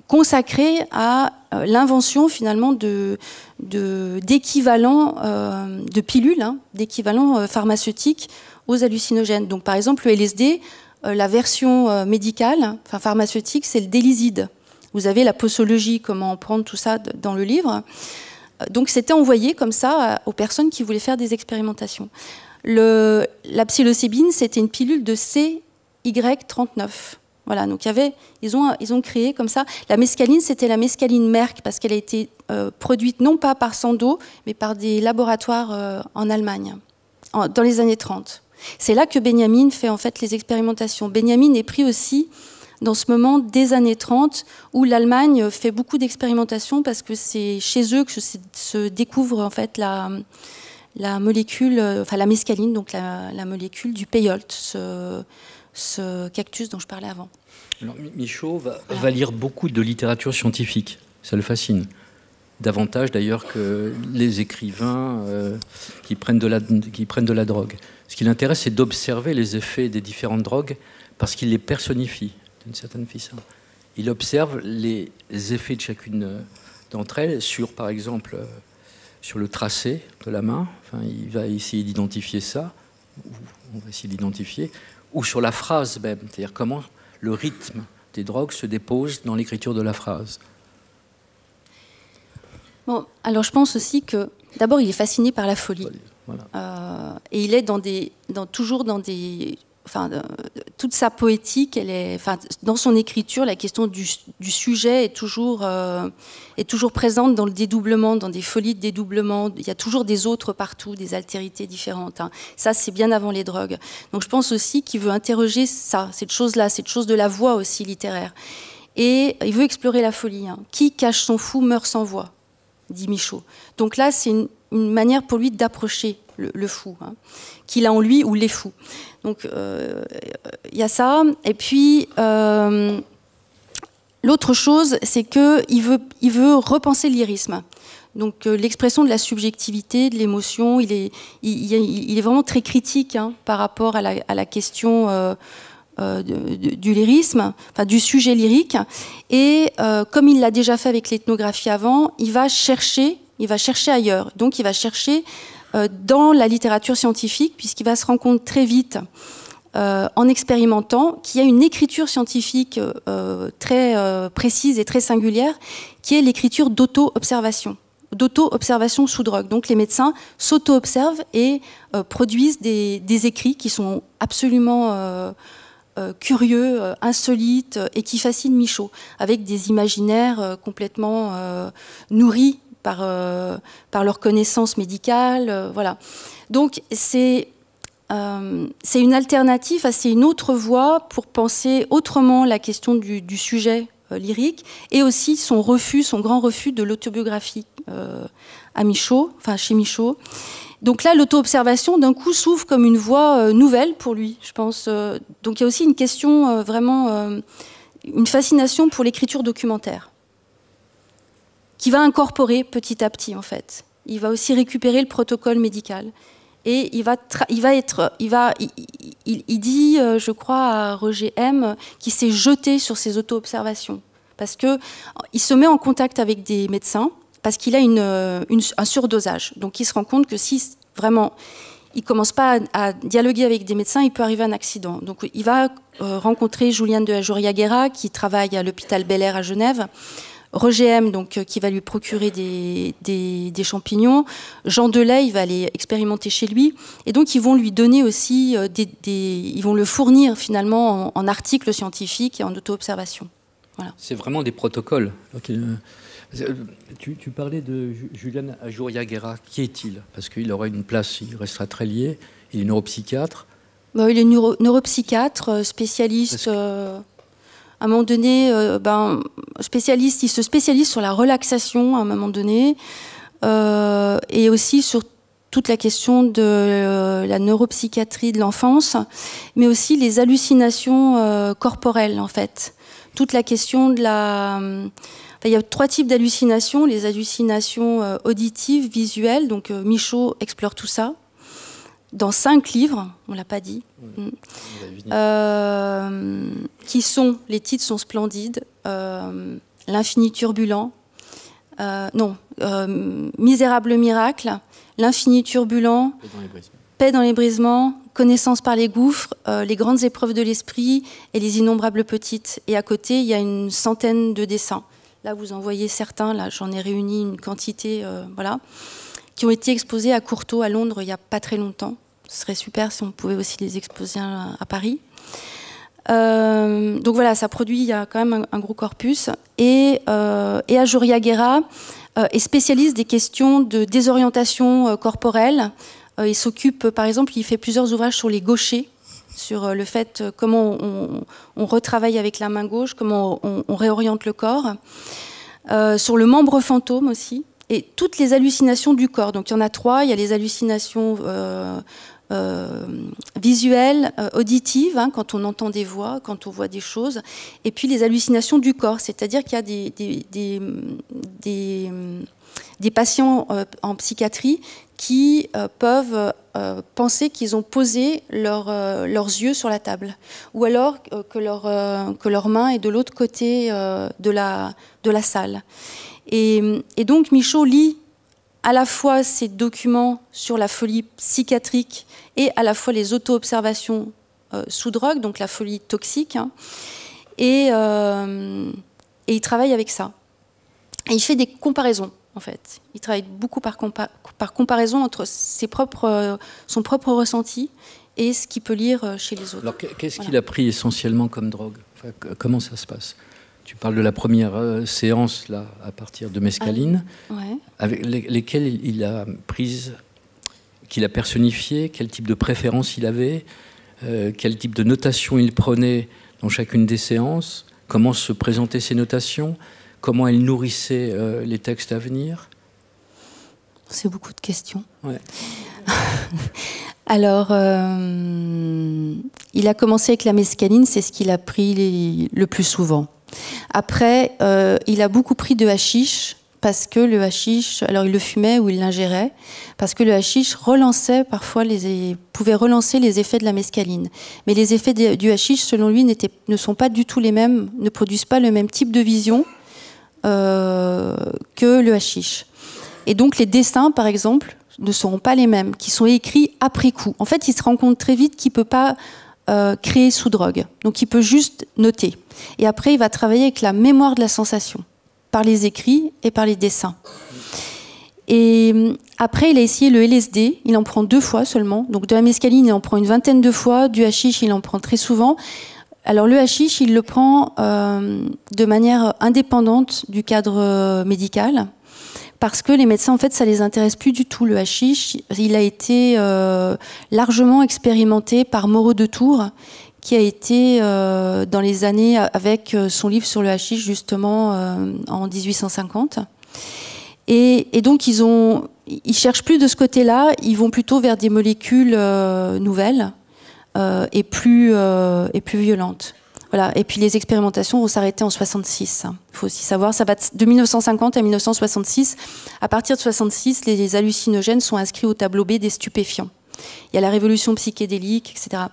S1: consacrés à l'invention finalement d'équivalents de pilules, hein, d'équivalents pharmaceutiques aux hallucinogènes. Donc par exemple le LSD, la version médicale, enfin pharmaceutique, c'est le délyside. Vous avez la posologie, comment prendre tout ça dans le livre. Donc c'était envoyé comme ça aux personnes qui voulaient faire des expérimentations. La psilocybine, c'était une pilule de CY39. Voilà, donc ils ont créé comme ça. La mescaline, c'était la mescaline Merck, parce qu'elle a été produite non pas par Sandoz, mais par des laboratoires en Allemagne, dans les années 30. C'est là que Benjamin fait en fait les expérimentations. Benjamin est pris aussi dans ce moment des années 30, où l'Allemagne fait beaucoup d'expérimentations, parce que c'est chez eux que se découvre en fait la molécule, enfin la mescaline, donc la molécule du peyote, ce cactus dont je parlais avant.
S2: Alors, Michaud va lire beaucoup de littérature scientifique, ça le fascine. Davantage d'ailleurs que les écrivains qui prennent de la drogue. Ce qui l'intéresse, c'est d'observer les effets des différentes drogues, parce qu'il les personnifie d'une certaine façon. Il observe les effets de chacune d'entre elles sur, par exemple, sur le tracé de la main. Enfin, il va essayer d'identifier ça, on va essayer d'identifier, ou sur la phrase même, c'est-à-dire comment le rythme des drogues se dépose dans l'écriture de la phrase.
S1: Bon, alors je pense aussi que, d'abord, il est fasciné par la folie.
S2: Voilà.
S1: Et il est toujours dans des... toute sa poétique, dans son écriture, la question du sujet est toujours présente dans le dédoublement, dans des folies de dédoublement. Il y a toujours des autres partout, des altérités différentes. Ça, c'est bien avant les drogues. Donc je pense aussi qu'il veut interroger ça, cette chose-là, cette chose de la voix aussi littéraire. Et il veut explorer la folie. Qui cache son fou meurt sans voix, dit Michaud. Donc là, c'est une manière pour lui d'approcher le fou, qu'il a en lui ou les fous. Donc il y a ça. Et puis l'autre chose, c'est qu'il veut repenser le lyrisme. Donc l'expression de la subjectivité, de l'émotion, il est vraiment très critique par rapport à la question du lyrisme, enfin du sujet lyrique. Et comme il l'a déjà fait avec l'ethnographie avant, il va chercher ailleurs. Donc il va chercher dans la littérature scientifique, puisqu'il va se rendre compte très vite, en expérimentant, qu'il y a une écriture scientifique très précise et très singulière, qui est l'écriture d'auto-observation sous drogue. Donc les médecins s'auto-observent et produisent des écrits qui sont absolument curieux, insolites, et qui fascinent Michaud, avec des imaginaires complètement nourris par leur connaissance médicale, voilà. Donc c'est une alternative, c'est une autre voie pour penser autrement la question du sujet lyrique, et aussi son grand refus de l'autobiographie chez Michaud. Donc là, l'auto-observation, d'un coup, s'ouvre comme une voie nouvelle pour lui, je pense. Donc il y a aussi une question, une fascination pour l'écriture documentaire, qui va incorporer petit à petit, en fait. Il va aussi récupérer le protocole médical. Et il dit, je crois, à Roger M, qu'il s'est jeté sur ses auto-observations. Parce qu'il se met en contact avec des médecins, parce qu'il a un surdosage. Donc il se rend compte que si vraiment il ne commence pas à dialoguer avec des médecins, il peut arriver à un accident. Donc il va rencontrer Juliane de Ajuria-Guerra, qui travaille à l'hôpital Bel-Air à Genève, Roger M, donc, qui va lui procurer des champignons. Jean Delay, il va aller expérimenter chez lui. Et donc, ils vont lui donner aussi ils vont le fournir finalement en articles scientifiques et en auto-observation. Voilà.
S2: C'est vraiment des protocoles. Tu parlais de Juliane Ajuria-Guerra. Qui est-il? Parce qu'il aura une place, il restera très lié. Il est neuropsychiatre.
S1: Il est neuropsychiatre, spécialiste... À un moment donné, il se spécialise sur la relaxation à un moment donné, et aussi sur toute la question de la neuropsychiatrie de l'enfance, mais aussi les hallucinations corporelles, en fait. Toute la question de il y a 3 types d'hallucinations, les hallucinations auditives, visuelles, donc Michaud explore tout ça. Dans 5 livres, on ne l'a pas dit, les titres sont splendides, L'infini turbulent, Misérable miracle, L'infini turbulent, Paix dans les brisements, Connaissance par les gouffres, les grandes épreuves de l'esprit et les innombrables petites. Et à côté, il y a une centaine de dessins. Là, vous en voyez certains, là, j'en ai réuni une quantité, voilà, qui ont été exposés à Courtauld, à Londres, il n'y a pas très longtemps. Ce serait super si on pouvait aussi les exposer à Paris. Donc voilà, ça produit, il y a quand même un gros corpus. Et Ajoria Guerra est spécialiste des questions de désorientation corporelle. Il s'occupe, par exemple, il fait plusieurs ouvrages sur les gauchers, sur le fait comment on retravaille avec la main gauche, comment on réoriente le corps, sur le membre fantôme aussi, et toutes les hallucinations du corps. Donc il y en a 3, il y a les hallucinations visuelles, auditives, hein, quand on entend des voix, quand on voit des choses, et puis les hallucinations du corps, c'est-à-dire qu'il y a des patients en psychiatrie qui peuvent penser qu'ils ont posé leurs yeux sur la table, ou alors que leur main est de l'autre côté de la salle. Et donc Michaud lit à la fois ces documents sur la folie psychiatrique et à la fois les auto-observations sous drogue, donc la folie toxique, hein, et il travaille avec ça. Et il fait des comparaisons, en fait. Il travaille beaucoup par comparaison entre son propre ressenti et ce qu'il peut lire chez les autres.
S2: Alors, qu'est-ce qu'il a pris essentiellement comme drogue? Enfin, comment ça se passe? Tu parles de la première séance, là, à partir de mescaline,
S1: ouais.
S2: Avec lesquelles il a prises, qu'il a personnifié, quel type de préférence il avait, quel type de notation il prenait dans chacune des séances, comment se présentaient ces notations, comment elles nourrissaient les textes à venir.
S1: C'est beaucoup de questions.
S2: Ouais.
S1: Alors, il a commencé avec la mescaline, c'est ce qu'il a pris le plus souvent. Après, il a beaucoup pris de hashish, parce que le hashish, alors il le fumait ou il l'ingérait, parce que le hashish pouvait relancer les effets de la mescaline. Mais les effets du hashish, selon lui, ne sont pas du tout les mêmes, ne produisent pas le même type de vision que le hashish. Et donc les dessins, par exemple, ne seront pas les mêmes, qui sont écrits après coup. En fait, il se rend compte très vite qu'il ne peut pas créer sous drogue. Donc il peut juste noter. Et après, il va travailler avec la mémoire de la sensation, par les écrits et par les dessins. Et après, il a essayé le LSD. Il en prend 2 fois seulement. Donc de la mescaline, il en prend une vingtaine de fois. Du hashish, il en prend très souvent. Alors le hashish, il le prend de manière indépendante du cadre médical, parce que les médecins, en fait, ça les intéresse plus du tout, le hashish. Il a été largement expérimenté par Moreau de Tours, qui a été dans les années avec son livre sur le hashish, justement, en 1850. Et donc, ils cherchent plus de ce côté-là, ils vont plutôt vers des molécules nouvelles et plus violentes. Voilà. Et puis les expérimentations vont s'arrêter en 66. Il faut aussi savoir, ça va de 1950 à 1966. À partir de 66, les hallucinogènes sont inscrits au tableau B des stupéfiants. Il y a la révolution psychédélique, etc.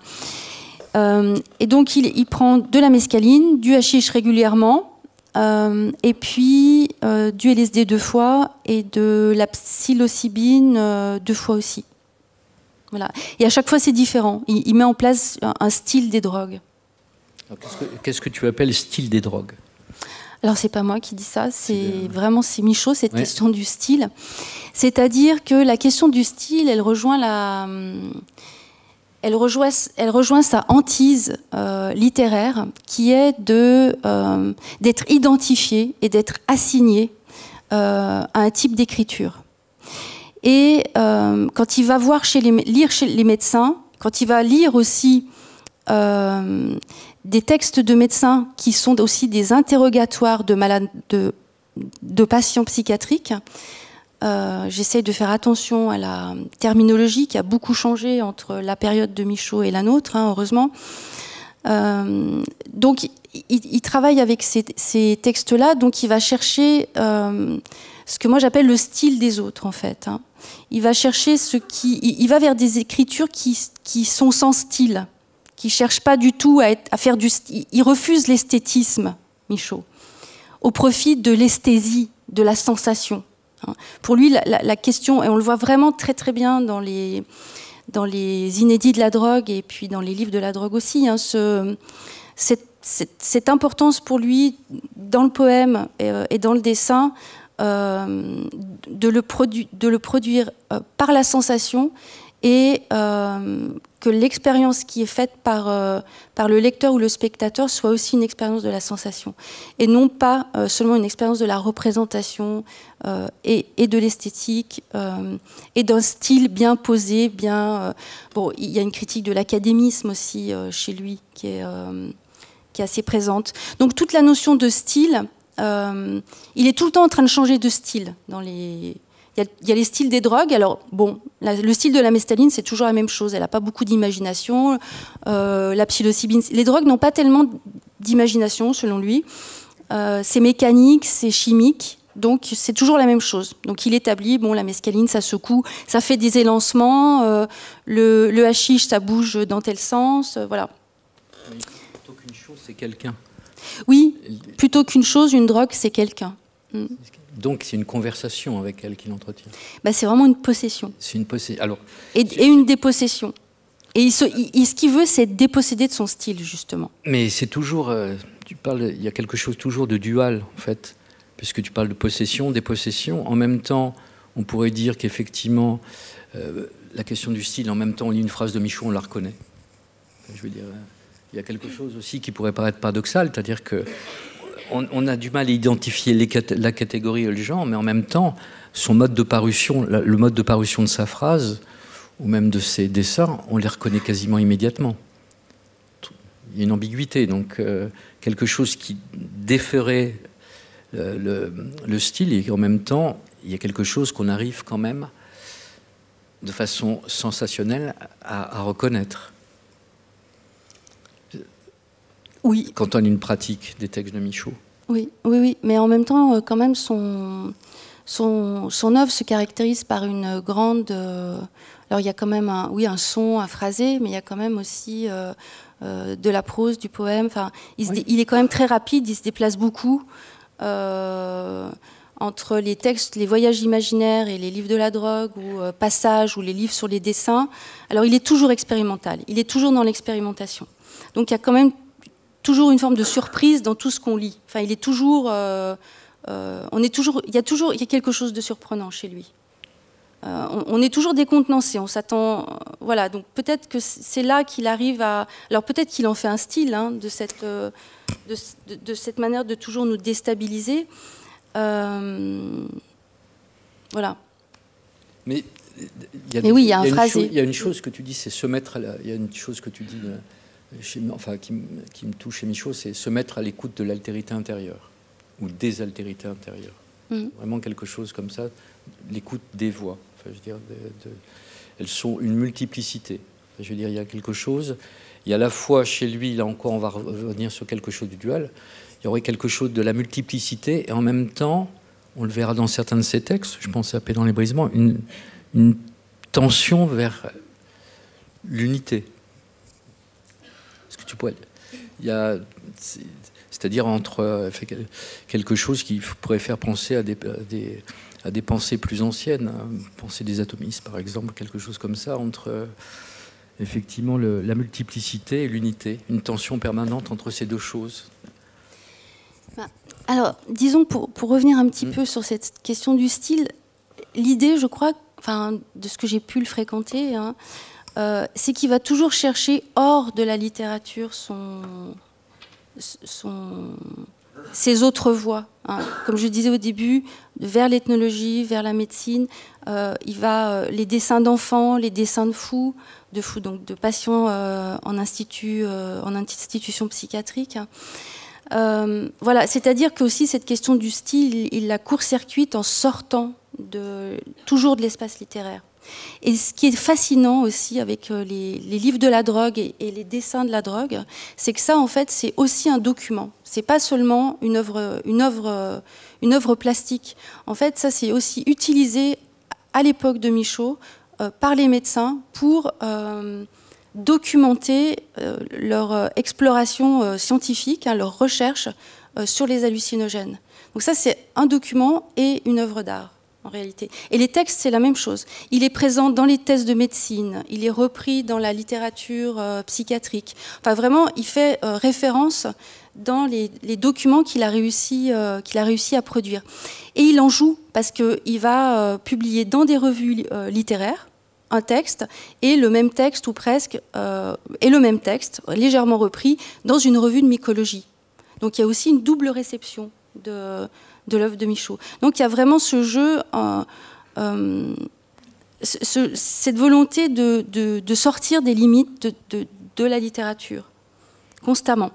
S1: Et donc il prend de la mescaline, du hashish régulièrement, et puis du LSD 2 fois et de la psilocybine 2 fois aussi. Voilà. Et à chaque fois c'est différent. Il met en place un style des drogues.
S2: Qu'est-ce que tu appelles style des drogues?
S1: Alors c'est pas moi qui dis ça, c'est Michaud, cette question du style. C'est-à-dire que la question du style, elle rejoint sa hantise littéraire, qui est d'être identifié et d'être assigné à un type d'écriture. Et quand il va lire chez les médecins, quand il va lire aussi des textes de médecins qui sont aussi des interrogatoires de patients psychiatriques, j'essaye de faire attention à la terminologie qui a beaucoup changé entre la période de Michaud et la nôtre, hein, heureusement. Donc il travaille avec ces textes-là, donc il va chercher ce que moi j'appelle le style des autres, en fait. Hein. Il va chercher il va vers des écritures qui sont sans style, qui cherche pas du tout à faire du style. Il refuse l'esthétisme, Michaud, au profit de l'esthésie, de la sensation. Pour lui, la question, et on le voit vraiment très très bien dans dans les inédits de la drogue et puis dans les livres de la drogue aussi, hein, cette importance pour lui dans le poème et dans le dessin de le produire par la sensation et que l'expérience qui est faite par le lecteur ou le spectateur soit aussi une expérience de la sensation et non pas seulement une expérience de la représentation et de l'esthétique et d'un style bien posé, bien... bon, il y a une critique de l'académisme aussi chez lui qui est assez présente. Donc toute la notion de style, il est tout le temps en train de changer de style dans les... Il y a les styles des drogues. Alors, bon, le style de la mescaline, c'est toujours la même chose. Elle n'a pas beaucoup d'imagination. La psilocybine... Les drogues n'ont pas tellement d'imagination, selon lui. C'est mécanique, c'est chimique. Donc, c'est toujours la même chose. Donc, il établit, bon, la mescaline, ça secoue, ça fait des élancements. Le hashish, ça bouge dans tel sens. Voilà.
S2: Oui, plutôt qu'une chose, c'est quelqu'un.
S1: Oui, plutôt qu'une chose, une drogue, c'est quelqu'un.
S2: Donc c'est une conversation avec elle qu'il entretient.
S1: Bah, c'est vraiment une possession.
S2: C'est une possession. Alors,
S1: et une dépossession. Et ce qu'il veut, c'est déposséder de son style, justement.
S2: Mais c'est toujours... tu parles, il y a quelque chose toujours de dual, en fait, puisque tu parles de possession, dépossession. En même temps, on pourrait dire qu'effectivement, la question du style, en même temps, on lit une phrase de Michaud, on la reconnaît. Je veux dire, il y a quelque chose aussi qui pourrait paraître paradoxal, c'est-à-dire que on a du mal à identifier la catégorie et le genre, mais en même temps, son mode de parution, le mode de parution de sa phrase, ou même de ses dessins, on les reconnaît quasiment immédiatement. Il y a une ambiguïté, donc quelque chose qui déferait le style, et en même temps, il y a quelque chose qu'on arrive quand même, de façon sensationnelle, à reconnaître.
S1: Oui.
S2: Quand on a une pratique des textes de Michaud.
S1: Oui, oui, oui. Mais en même temps, quand même, son œuvre se caractérise par une grande... alors, il y a quand même un son, un phrasé, mais il y a quand même aussi de la prose, du poème. Enfin, il est quand même très rapide, il se déplace beaucoup. Entre les textes, les voyages imaginaires et les livres de la drogue, ou Passages, ou les livres sur les dessins. Alors, il est toujours expérimental. Il est toujours dans l'expérimentation. Donc, il y a quand même toujours une forme de surprise dans tout ce qu'on lit. Enfin, il est toujours, il y a quelque chose de surprenant chez lui. On est toujours décontenancé, on s'attend, voilà. Donc peut-être que c'est là qu'il arrive à, alors peut-être qu'il en fait un style, hein, de cette manière de toujours nous déstabiliser. Voilà.
S2: Mais
S1: oui, il y a un phrasé.
S2: Il y a une chose que tu dis, c'est se mettre. Il y a une chose que tu dis. Qui me touche chez Michaud, c'est se mettre à l'écoute de l'altérité intérieure ou des altérités intérieures. Vraiment quelque chose comme ça, l'écoute des voix. Enfin, je veux dire, elles sont une multiplicité. Enfin, je veux dire, il y a quelque chose. Il y a à la fois chez lui, là encore, on va revenir sur quelque chose du dual. Il y aurait quelque chose de la multiplicité et en même temps, on le verra dans certains de ses textes. Je pense à Paix dans les brisements, une tension vers l'unité. C'est-à-dire entre quelque chose qui pourrait faire penser à des pensées plus anciennes, penser des atomistes par exemple, quelque chose comme ça, entre effectivement la multiplicité et l'unité, une tension permanente entre ces deux choses.
S1: Alors, disons, pour revenir un petit peu sur cette question du style, l'idée, je crois, enfin, de ce que j'ai pu le fréquenter, hein, c'est qu'il va toujours chercher hors de la littérature ses autres voies. Hein. Comme je disais au début, vers l'ethnologie, vers la médecine, il va les dessins d'enfants, les dessins de fous, donc de patients en institution psychiatrique. Voilà, c'est-à-dire que aussi cette question du style, il la court-circuite en sortant toujours de l'espace littéraire. Et ce qui est fascinant aussi avec les livres de la drogue et les dessins de la drogue, c'est que ça, en fait, c'est aussi un document. C'est pas seulement une œuvre plastique. En fait, ça, c'est aussi utilisé à l'époque de Michaud par les médecins pour documenter leur exploration scientifique, hein, leur recherche sur les hallucinogènes. Donc ça, c'est un document et une œuvre d'art. en réalité. Et les textes, c'est la même chose. Il est présent dans les thèses de médecine, il est repris dans la littérature psychiatrique. Enfin, vraiment, il fait référence dans les documents qu'il a réussi à produire. Et il en joue, parce qu'il va publier dans des revues littéraires un texte, et le même texte, ou presque, et le même texte, légèrement repris, dans une revue de mycologie. Donc il y a aussi une double réception de l'œuvre de Michaud. Donc il y a vraiment ce jeu, cette volonté de sortir des limites de la littérature, constamment.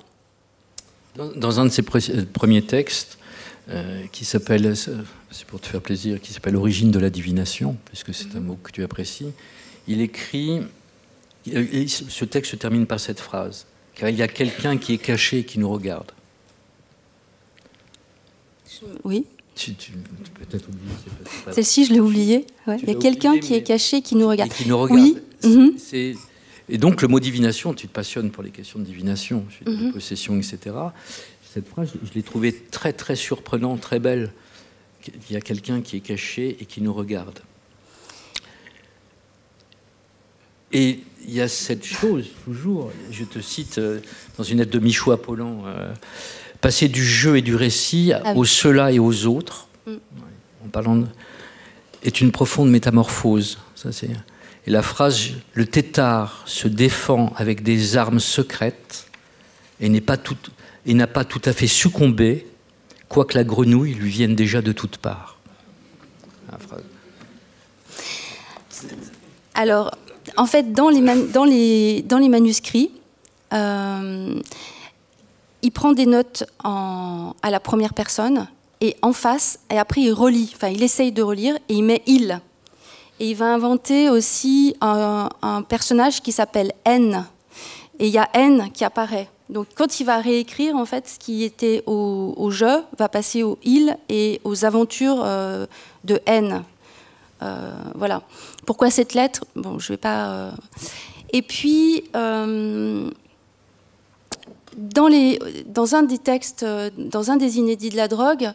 S2: Dans un de ses premiers textes, qui s'appelle, c'est pour te faire plaisir, qui s'appelle « Origine de la divination », puisque c'est un mot que tu apprécies, il écrit, ce texte se termine par cette phrase, « Car il y a quelqu'un qui est caché et qui nous regarde ».
S1: Oui.
S2: Tu peut-être oublié.
S1: Celle-ci, je l'ai oubliée. Ouais. Il y a quelqu'un qui est caché et qui nous regarde.
S2: Et qui nous regarde.
S1: Oui.
S2: Et donc, le mot divination, tu te passionnes pour les questions de divination, de possession, etc. Cette phrase, je l'ai trouvée très, très surprenante, très belle. Il y a quelqu'un qui est caché et qui nous regarde. Et il y a cette chose, toujours, je te cite dans une lettre de Michaud Apollon, passer du jeu et du récit au cela et aux autres, en parlant est une profonde métamorphose. Ça, c'est... Et la phrase « Le tétard se défend avec des armes secrètes et n'a pas tout à fait succombé, quoique la grenouille lui vienne déjà de toutes parts. »
S1: Alors, en fait, dans les manuscrits, il prend des notes à la première personne et en face, et après il relit, enfin il essaye de relire et il met « il ». Et il va inventer aussi un personnage qui s'appelle N. Et il y a N qui apparaît. Donc quand il va réécrire, en fait, ce qui était au je va passer au il et aux aventures de N. Voilà. Pourquoi cette lettre ? Bon, je vais pas... Et puis, dans un des textes, dans un des inédits de la drogue,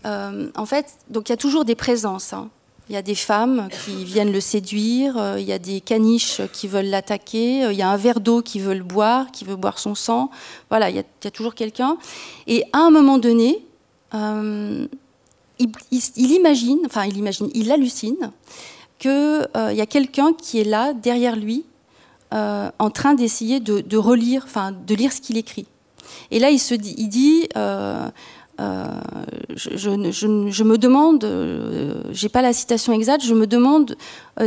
S1: en fait, donc il y a toujours des présences, hein. Il y a des femmes qui viennent le séduire, il y a des caniches qui veulent l'attaquer, il y a un verre d'eau qui veut le boire, qui veut boire son sang. Voilà, il y a toujours quelqu'un. Et à un moment donné, il hallucine qu'il y a quelqu'un qui est là, derrière lui, en train d'essayer de relire, enfin, de lire ce qu'il écrit. Et là, il dit je me demande, j'ai pas la citation exacte, je me demande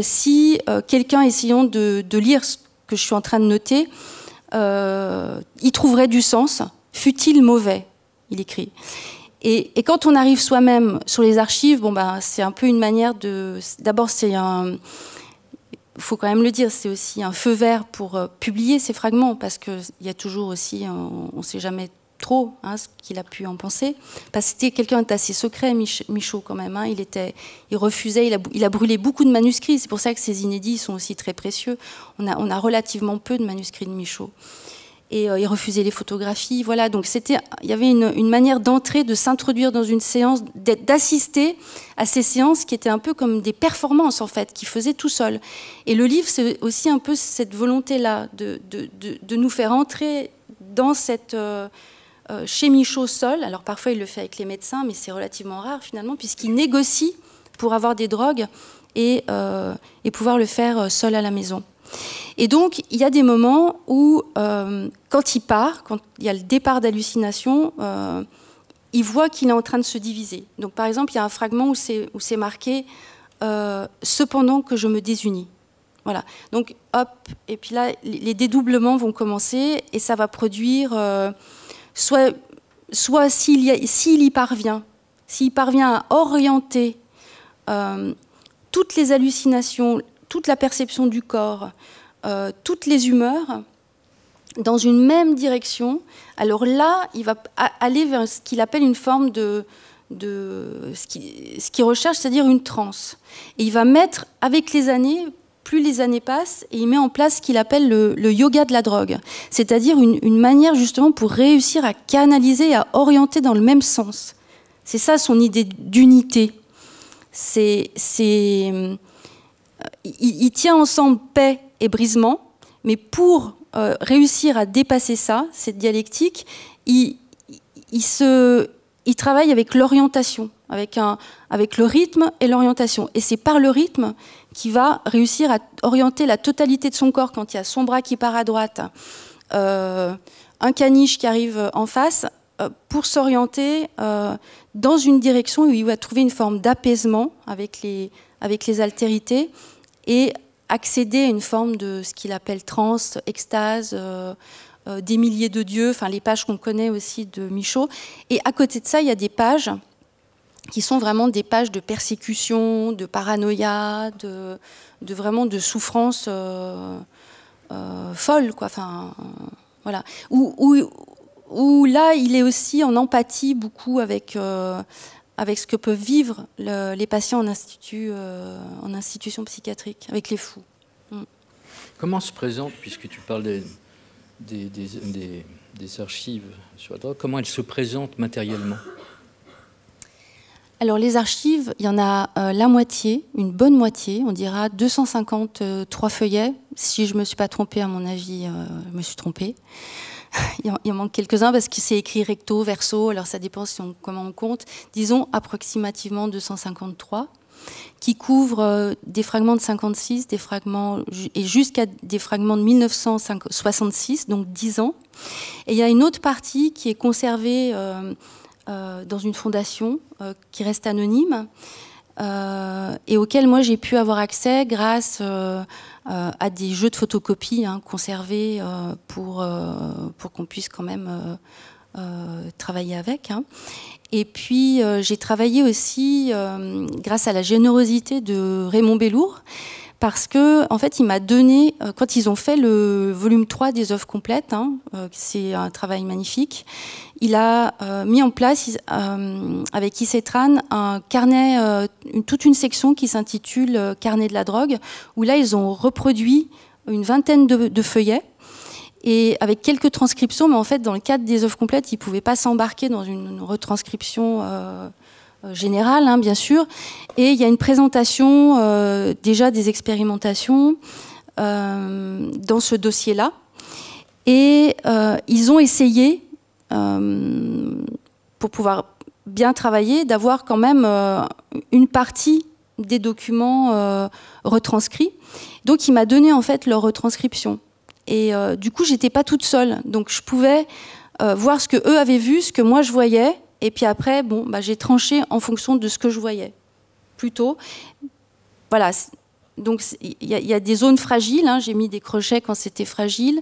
S1: si quelqu'un essayant de lire ce que je suis en train de noter, y trouverait du sens, fût-il mauvais, il écrit. Et quand on arrive soi-même sur les archives, bon ben c'est un peu une manière de, d'abord c'est un, faut quand même le dire, c'est aussi un feu vert pour publier ces fragments, parce que il y a toujours aussi, on sait jamais trop, hein, ce qu'il a pu en penser. Parce que c'était quelqu'un d'assez secret, Michaud, quand même. Hein. Il refusait, il a brûlé beaucoup de manuscrits. C'est pour ça que ces inédits sont aussi très précieux. On a relativement peu de manuscrits de Michaud. Et il refusait les photographies. Voilà, donc il y avait une manière d'entrer, de s'introduire dans une séance, d'assister à ces séances qui étaient un peu comme des performances, en fait, qu'il faisait tout seul. Et le livre, c'est aussi un peu cette volonté-là de nous faire entrer dans cette... chez Michaud seul, alors parfois il le fait avec les médecins, mais c'est relativement rare finalement, puisqu'il négocie pour avoir des drogues et pouvoir le faire seul à la maison. Et donc il y a des moments où, quand il part, quand il y a le départ d'hallucination, il voit qu'il est en train de se diviser. Donc par exemple, il y a un fragment où c'est marqué « Cependant que je me désunis ». Voilà. Donc hop, et puis là, les dédoublements vont commencer et ça va produire... soit s'il y parvient à orienter toutes les hallucinations, toute la perception du corps, toutes les humeurs dans une même direction, alors là, il va aller vers ce qu'il appelle une forme de ce qu'il recherche, c'est-à-dire une transe. Et il va mettre, avec les années... Plus les années passent, et il met en place ce qu'il appelle le yoga de la drogue, c'est-à-dire une manière justement pour réussir à canaliser, à orienter dans le même sens. C'est ça son idée d'unité. il tient ensemble paix et brisement, mais pour réussir à dépasser ça, cette dialectique, il travaille avec l'orientation, avec le rythme et l'orientation. Et c'est par le rythme qu'il va réussir à orienter la totalité de son corps quand il y a son bras qui part à droite, un caniche qui arrive en face, pour s'orienter dans une direction où il va trouver une forme d'apaisement avec les altérités et accéder à une forme de ce qu'il appelle transe, extase, des milliers de dieux, enfin les pages qu'on connaît aussi de Michaud. Et à côté de ça, il y a des pages qui sont vraiment des pages de persécution, de paranoïa, vraiment de souffrance folle, quoi. Enfin, voilà. Où là, il est aussi en empathie beaucoup avec ce que peuvent vivre les patients en institution psychiatrique, avec les fous.
S2: Comment se présente, puisque tu parles des archives sur la drogue, comment elles se présentent matériellement?
S1: Alors les archives, il y en a la moitié, une bonne moitié, on dira 253 feuillets. Si je ne me suis pas trompée, à mon avis, je me suis trompée. Il en manque quelques-uns parce que c'est écrit recto, verso, alors ça dépend comment on compte. Disons approximativement 253, qui couvrent des fragments de 56, des fragments, et jusqu'à des fragments de 1966, donc 10 ans. Et il y a une autre partie qui est conservée dans une fondation qui reste anonyme et auquel moi j'ai pu avoir accès grâce à des jeux de photocopie conservés pour qu'on puisse quand même travailler avec. Et puis j'ai travaillé aussi grâce à la générosité de Raymond Bellour, parce que en fait il m'a donné, quand ils ont fait le volume 3 des œuvres complètes, c'est un travail magnifique, il a mis en place avec Issetran un carnet, toute une section qui s'intitule Carnet de la drogue, où là ils ont reproduit une vingtaine de feuillets, et avec quelques transcriptions, mais en fait dans le cadre des œuvres complètes, ils ne pouvaient pas s'embarquer dans une retranscription générale, bien sûr. Et il y a une présentation déjà des expérimentations dans ce dossier-là. Et ils ont essayé, pour pouvoir bien travailler, d'avoir quand même une partie des documents retranscrits. Donc il m'a donné en fait leur retranscription. Et du coup, j'étais pas toute seule. Donc je pouvais voir ce que eux avaient vu, ce que moi je voyais. Et puis après, j'ai tranché en fonction de ce que je voyais. Plutôt. Voilà. Donc il y a des zones fragiles. J'ai mis des crochets quand c'était fragile.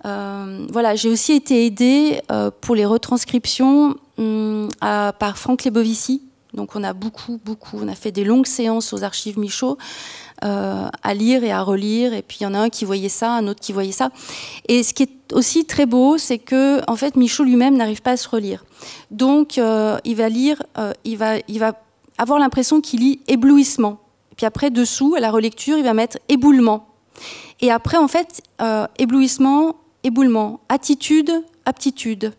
S1: Voilà. J'ai aussi été aidée pour les retranscriptions par Franck Lebovici. Donc on a on a fait des longues séances aux archives Michaud à lire et à relire. Et puis il y en a un qui voyait ça, un autre qui voyait ça. Et ce qui est aussi très beau, c'est que en fait Michaud lui-même n'arrive pas à se relire. Donc il va lire, il va avoir l'impression qu'il lit éblouissement. Et puis après dessous, à la relecture, il va mettre éboulement. Et après en fait éblouissement, éboulement, attitude, aptitude,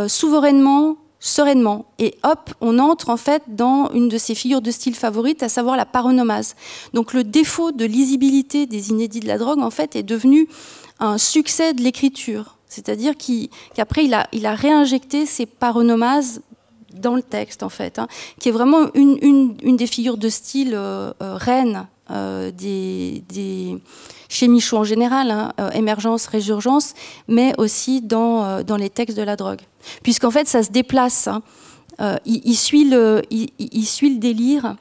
S1: souverainement, sereinement. Et hop, on entre en fait dans une de ses figures de style favorites, à savoir la paronomase. Donc le défaut de lisibilité des inédits de la drogue, en fait, est devenu un succès de l'écriture. C'est-à-dire qu'après, il a réinjecté ces paronomases dans le texte, en fait, qui est vraiment une des figures de style reine chez Michaud en général, émergence, résurgence, mais aussi dans les textes de la drogue. Puisqu'en fait, ça se déplace. Il suit le délire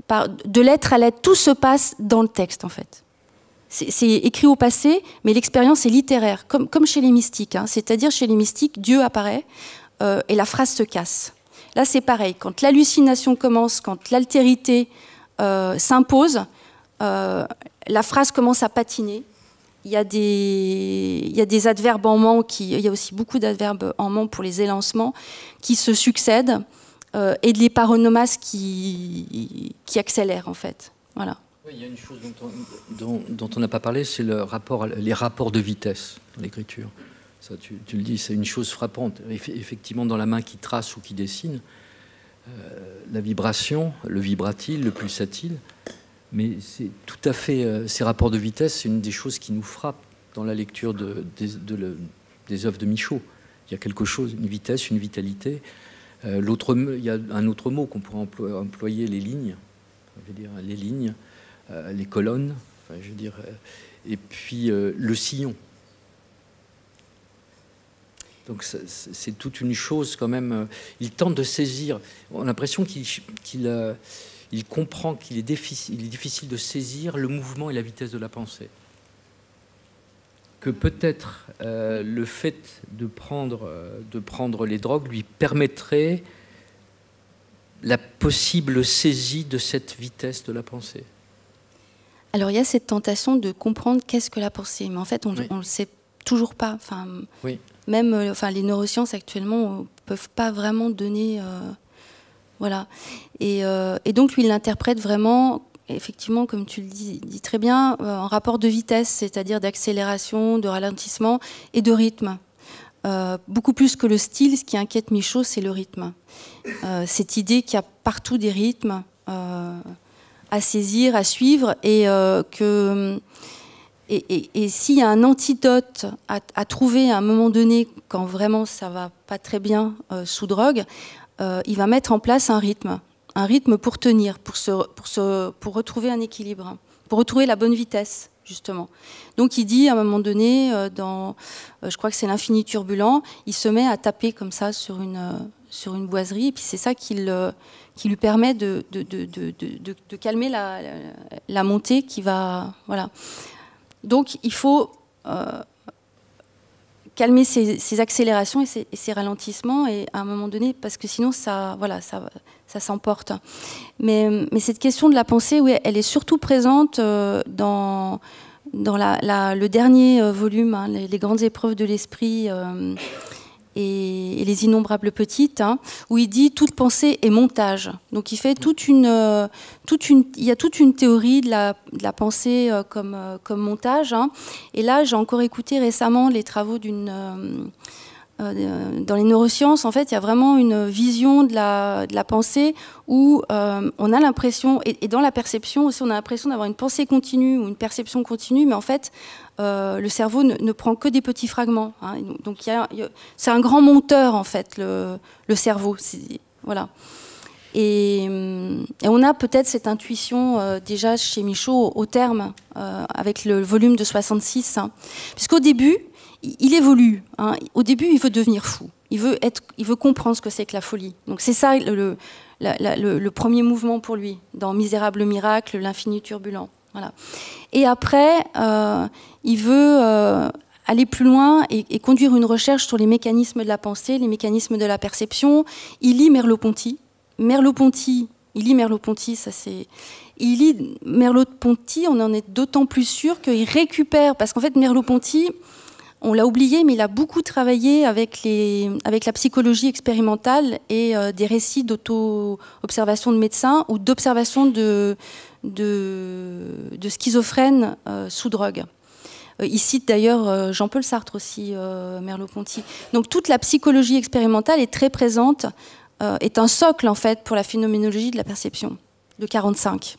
S1: de lettre à lettre. Tout se passe dans le texte, en fait. C'est écrit au passé, mais l'expérience est littéraire, comme chez les mystiques. C'est-à-dire, chez les mystiques, Dieu apparaît et la phrase se casse. Là, c'est pareil. Quand l'hallucination commence, quand l'altérité s'impose, la phrase commence à patiner. Il y a des adverbes en ment, il y a aussi beaucoup d'adverbes en ment pour les élancements qui se succèdent et des paronomases qui accélèrent en fait. Voilà.
S2: Oui, il y a une chose dont on n'a pas parlé, c'est les rapports de vitesse dans l'écriture. Ça, tu le dis, c'est une chose frappante. Effectivement, dans la main qui trace ou qui dessine, la vibration, le vibratile, le pulsatile. Mais c'est tout à fait... ces rapports de vitesse, c'est une des choses qui nous frappe dans la lecture des œuvres de Michaud. Il y a quelque chose, une vitesse, une vitalité. Il y a un autre mot qu'on pourrait employer, les lignes. Je veux dire, les lignes, les colonnes, enfin, je veux dire, et puis le sillon. Donc c'est toute une chose quand même. Il tente de saisir. On a l'impression qu'il comprend qu'il est difficile de saisir le mouvement et la vitesse de la pensée. Que peut-être le fait de prendre les drogues lui permettrait la possible saisie de cette vitesse de la pensée.
S1: Alors il y a cette tentation de comprendre qu'est-ce que la pensée, mais en fait on ne le sait toujours pas. Enfin,
S2: oui.
S1: Même les neurosciences actuellement ne peuvent pas vraiment donner... voilà. Et donc lui il l'interprète vraiment, effectivement, comme tu le dis très bien, en rapport de vitesse, c'est-à-dire d'accélération, de ralentissement et de rythme. Beaucoup plus que le style, ce qui inquiète Michaud, c'est le rythme. Cette idée qu'il y a partout des rythmes à saisir, à suivre, et s'il y a un antidote à trouver à un moment donné, quand vraiment ça va pas très bien sous drogue, il va mettre en place un rythme pour tenir, pour retrouver un équilibre, pour retrouver la bonne vitesse, justement. Donc il dit à un moment donné, je crois que c'est l'Infini Turbulent, il se met à taper comme ça sur une boiserie, et puis c'est ça qui lui permet de calmer la montée qui va... Voilà. Donc il faut calmer ces accélérations et ces ralentissements, et à un moment donné, parce que sinon ça s'emporte. Mais cette question de la pensée, oui, elle est surtout présente dans le dernier volume, hein, les grandes épreuves de l'esprit et les innombrables petites, hein, où il dit toute pensée est montage. Donc il fait il y a toute une théorie de la pensée comme montage. Hein. Et là, j'ai encore écouté récemment les travaux dans les neurosciences. En fait, il y a vraiment une vision de la pensée où on a l'impression, et dans la perception aussi, on a l'impression d'avoir une pensée continue ou une perception continue, mais en fait, le cerveau ne prend que des petits fragments. Hein. Donc, c'est un grand monteur, en fait, le cerveau. Voilà. Et on a peut-être cette intuition déjà chez Michaud au terme, avec le volume de 66. Hein. Puisqu'au début, il évolue. Hein. Au début, il veut devenir fou. Il veut comprendre ce que c'est que la folie. Donc c'est ça le premier mouvement pour lui, dans Misérable miracle, l'Infini Turbulent. Voilà. Et après, il veut aller plus loin et conduire une recherche sur les mécanismes de la pensée, les mécanismes de la perception. Il lit Merleau-Ponty. Il lit Merleau-Ponty, il lit Merleau-Ponty, on en est d'autant plus sûr qu'il récupère, parce qu'en fait Merleau-Ponty, on l'a oublié, mais il a beaucoup travaillé avec la psychologie expérimentale et des récits d'auto-observation de médecins ou d'observation de schizophrènes sous drogue. Il cite d'ailleurs Jean-Paul Sartre aussi, Merleau-Ponty. Donc toute la psychologie expérimentale est très présente, est un socle en fait pour la phénoménologie de la perception de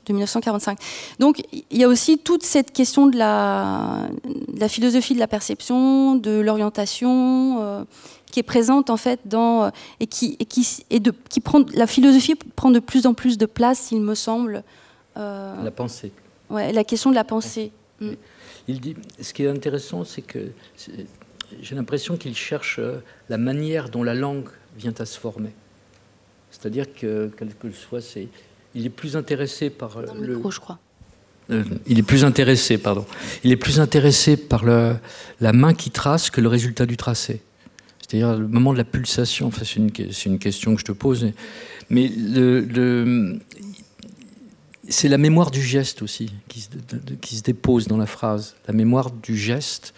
S1: 1945. Donc il y a aussi toute cette question de la philosophie de la perception, de l'orientation, qui est présente en fait qui prend, la philosophie prend de plus en plus de place, il me semble.
S2: La pensée.
S1: Ouais, la question de la pensée.
S2: Oui. Il dit, ce qui est intéressant, c'est que j'ai l'impression qu'il cherche la manière dont la langue vient à se former. C'est-à-dire que, quel que soit, il est plus intéressé par
S1: le micro, je crois.
S2: Il est plus intéressé par la main qui trace que le résultat du tracé. C'est-à-dire le moment de la pulsation. Enfin, c'est une question que je te pose, mais c'est la mémoire du geste aussi qui se dépose dans la phrase. La mémoire du geste.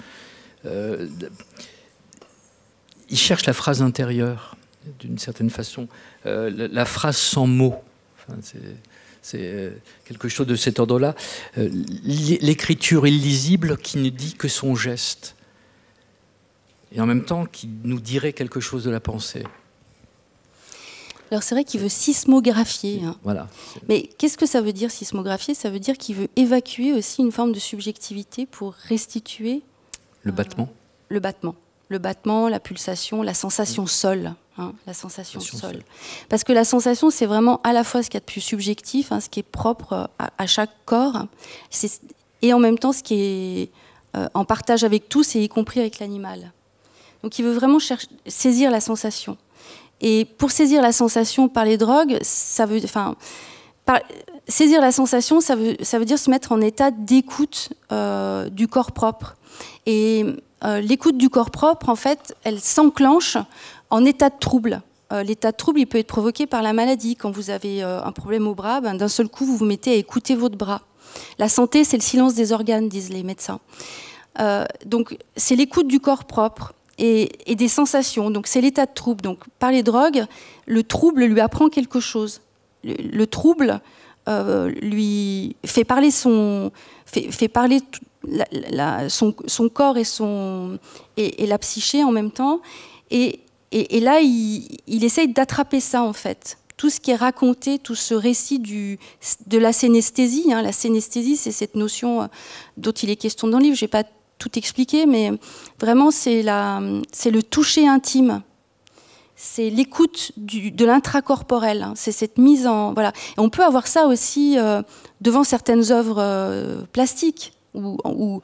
S2: Il cherche la phrase intérieure, d'une certaine façon. La phrase sans mots. Enfin, c'est quelque chose de cet ordre-là. L'écriture illisible qui ne dit que son geste. Et en même temps, qui nous dirait quelque chose de la pensée.
S1: Alors c'est vrai qu'il veut sismographier. Hein.
S2: Voilà.
S1: Mais qu'est-ce que ça veut dire sismographier? Ça veut dire qu'il veut évacuer aussi une forme de subjectivité pour restituer
S2: le battement.
S1: Le battement. Le battement, la pulsation, la sensation sol. Hein, la sensation sol. Parce que la sensation, c'est vraiment à la fois ce qu'il y a de plus subjectif, hein, ce qui est propre à chaque corps, et en même temps ce qui est en partage avec tous, et y compris avec l'animal. Donc il veut vraiment saisir la sensation. Et pour saisir la sensation par les drogues, saisir la sensation, ça veut dire se mettre en état d'écoute du corps propre. Et l'écoute du corps propre, en fait, elle s'enclenche en état de trouble. L'état de trouble, il peut être provoqué par la maladie. Quand vous avez un problème au bras, d'un seul coup, vous vous mettez à écouter votre bras. La santé, c'est le silence des organes, disent les médecins. Donc, c'est l'écoute du corps propre. Et des sensations, donc c'est l'état de trouble. Donc par les drogues, le trouble lui apprend quelque chose. Le trouble lui fait parler son corps et la psyché en même temps. Et là, il essaye d'attraper ça en fait. Tout ce qui est raconté, tout ce récit de la synesthésie. Hein. La synesthésie, c'est cette notion dont il est question dans le livre. Je vais pas tout expliquer, mais vraiment c'est le toucher intime, c'est l'écoute de l'intracorporel, hein. C'est cette mise en voilà. Et on peut avoir ça aussi devant certaines œuvres plastiques ou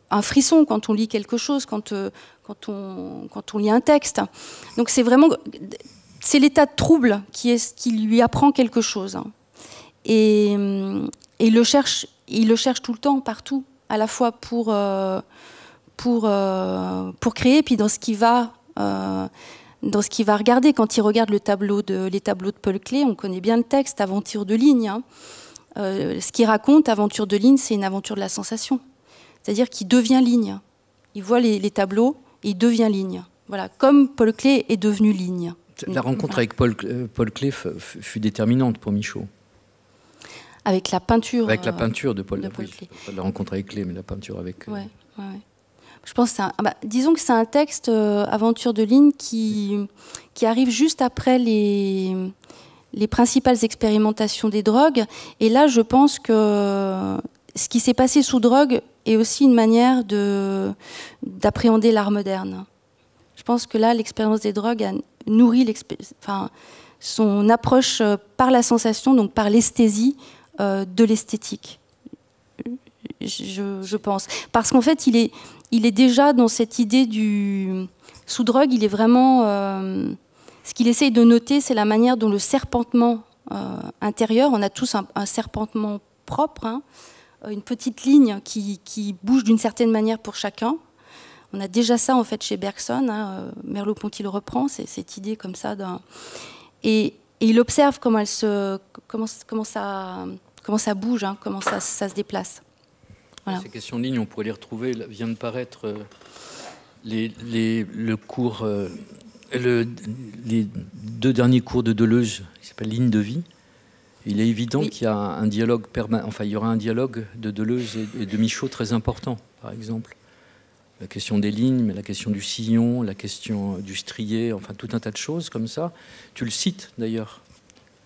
S1: un frisson quand on lit quelque chose, quand on lit un texte. Donc c'est vraiment l'état de trouble qui lui apprend quelque chose, hein. Et il le cherche tout le temps, partout. À la fois pour créer, puis dans ce qu'il va regarder. Quand il regarde les tableaux de Paul Klee, on connaît bien le texte, Aventure de ligne. Hein. Ce qu'il raconte, Aventure de ligne, c'est une aventure de la sensation. C'est-à-dire qu'il devient ligne. Il voit les tableaux et il devient ligne. Voilà, comme Paul Klee est devenu ligne.
S2: La rencontre avec Paul Klee fut déterminante pour Michaud.
S1: Avec la peinture.
S2: Avec la peinture de Paul
S1: Klee.
S2: Pas la rencontre avec Klee, mais la peinture avec.
S1: Ouais. Je pense que disons que c'est un texte, Aventure de ligne, qui arrive juste après les principales expérimentations des drogues. Et là, je pense que ce qui s'est passé sous drogue est aussi une manière d'appréhender l'art moderne. Je pense que là, l'expérience des drogues a nourri son approche par la sensation, donc par l'esthésie, de l'esthétique, je pense. Parce qu'en fait, il est déjà dans cette idée sous drogue, il est vraiment... ce qu'il essaye de noter, c'est la manière dont le serpentement intérieur, on a tous un serpentement propre, hein, une petite ligne qui bouge d'une certaine manière pour chacun. On a déjà ça, en fait, chez Bergson, hein, Merleau-Ponty le reprend, c'est cette idée comme ça. Et il observe comment ça bouge, hein, comment ça se déplace. Voilà.
S2: Ces questions de ligne, on pourrait les retrouver. Là, vient de paraître le cours, les 2 derniers cours de Deleuze, qui s'appelle Ligne de vie. Il est évident qu'il y a un dialogue permanent. Enfin, il y aura un dialogue de Deleuze et de Michaud très important, par exemple. La question des lignes, mais la question du sillon, la question du strié, enfin tout un tas de choses comme ça. Tu le cites d'ailleurs,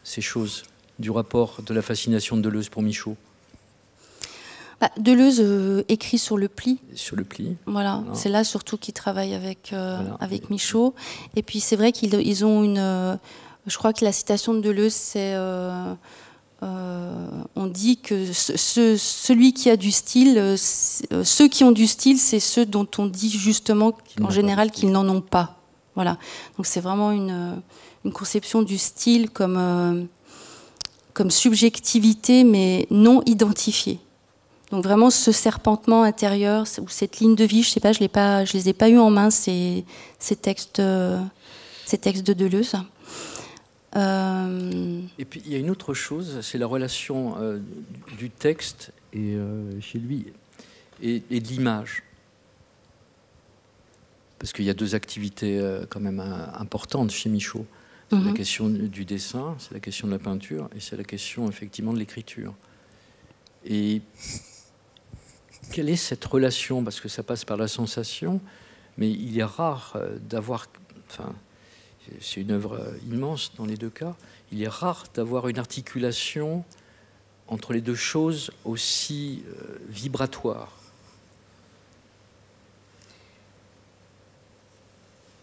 S2: ces choses du rapport de la fascination de Deleuze pour Michaud.
S1: Deleuze écrit sur le pli.
S2: Sur le pli.
S1: Voilà. C'est là surtout qu'il travaille avec Michaud. Et puis c'est vrai qu'ils ont une... je crois que la citation de Deleuze, c'est... on dit que celui qui a du style, ceux qui ont du style, c'est ceux dont on dit justement en général qu'ils n'en ont pas. Voilà. Donc c'est vraiment une conception du style comme subjectivité, mais non identifiée. Donc vraiment ce serpentement intérieur ou cette ligne de vie, je sais pas, je les ai pas eu en main ces textes de Deleuze.
S2: Et puis il y a une autre chose, c'est la relation du texte et chez lui et de l'image, parce qu'il y a 2 activités quand même importantes chez Michaud. C'est la question du dessin, c'est la question de la peinture et c'est la question effectivement de l'écriture. Et quelle est cette relation? Parce que ça passe par la sensation, mais il est rare d'avoir... Enfin, c'est une œuvre immense dans les deux cas. Il est rare d'avoir une articulation entre les deux choses aussi vibratoires.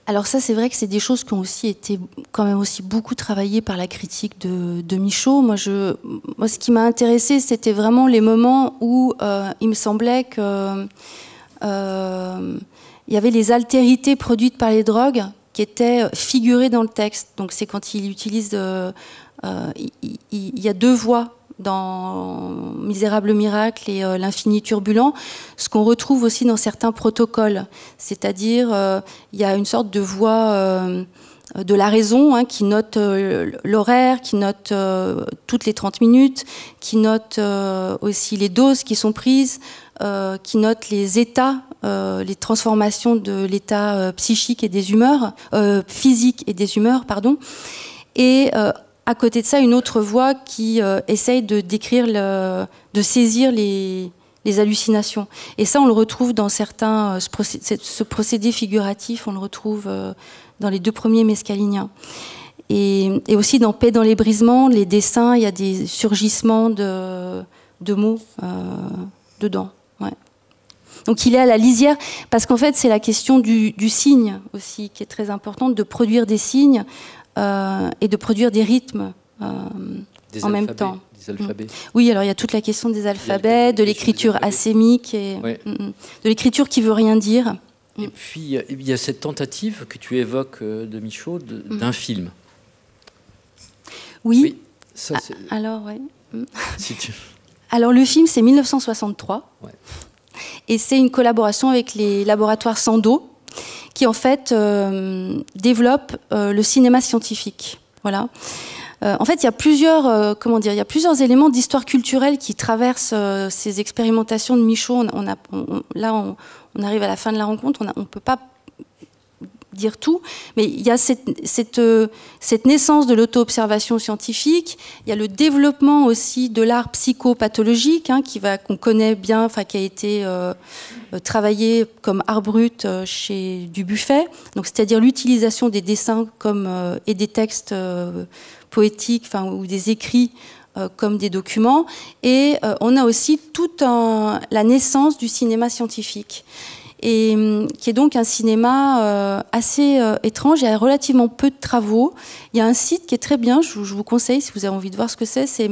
S1: Alors ça, c'est vrai que c'est des choses qui ont aussi été quand même aussi beaucoup travaillées par la critique de Michaud. Moi, ce qui m'a intéressé, c'était vraiment les moments où il me semblait que il y avait les altérités produites par les drogues qui étaient figurées dans le texte. Donc c'est quand il utilise... il y a deux voix dans Misérable miracle et L'infini turbulent, ce qu'on retrouve aussi dans certains protocoles. C'est-à-dire, il y a une sorte de voix de la raison, hein, qui note l'horaire, qui note toutes les 30 minutes, qui note aussi les doses qui sont prises, qui note les états, les transformations de l'état psychique et des humeurs, physique et des humeurs, pardon. Et à côté de ça, une autre voix qui essaye de décrire, de saisir les hallucinations. Et ça, on le retrouve dans certains... Ce procédé figuratif, on le retrouve dans les deux premiers mescaliniens. Et aussi dans Paix dans les brisements, les dessins, il y a des surgissements de mots dedans. Ouais. Donc il est à la lisière, parce qu'en fait, c'est la question du signe aussi, qui est très importante, de produire des signes et de produire des rythmes en même temps.
S2: Des alphabets.
S1: Oui, alors il y a toute la question des alphabets, de l'écriture assémique, et
S2: ouais.
S1: De l'écriture qui veut rien dire.
S2: Et puis il y a cette tentative que tu évoques de Michaud d'un film.
S1: Oui.
S2: Ça,
S1: alors, oui.
S2: Si tu...
S1: Alors le film, c'est 1963.
S2: Ouais.
S1: Et c'est une collaboration avec les laboratoires Sandoz, qui en fait développe le cinéma scientifique. Voilà. En fait, il y a plusieurs, il y a plusieurs éléments d'histoire culturelle qui traversent ces expérimentations de Michaud. On arrive à la fin de la rencontre, on ne peut pas dire tout, mais il y a cette naissance de l'auto-observation scientifique, il y a le développement aussi de l'art psychopathologique, hein, qu'on connaît bien, enfin qui a été travaillé comme art brut chez Dubuffet, donc c'est-à-dire l'utilisation des dessins et des textes poétiques, ou des écrits comme des documents, et on a aussi toute la naissance du cinéma scientifique. Et qui est donc un cinéma assez étrange. Il y a relativement peu de travaux. Il y a un site qui est très bien, je vous conseille si vous avez envie de voir ce que c'est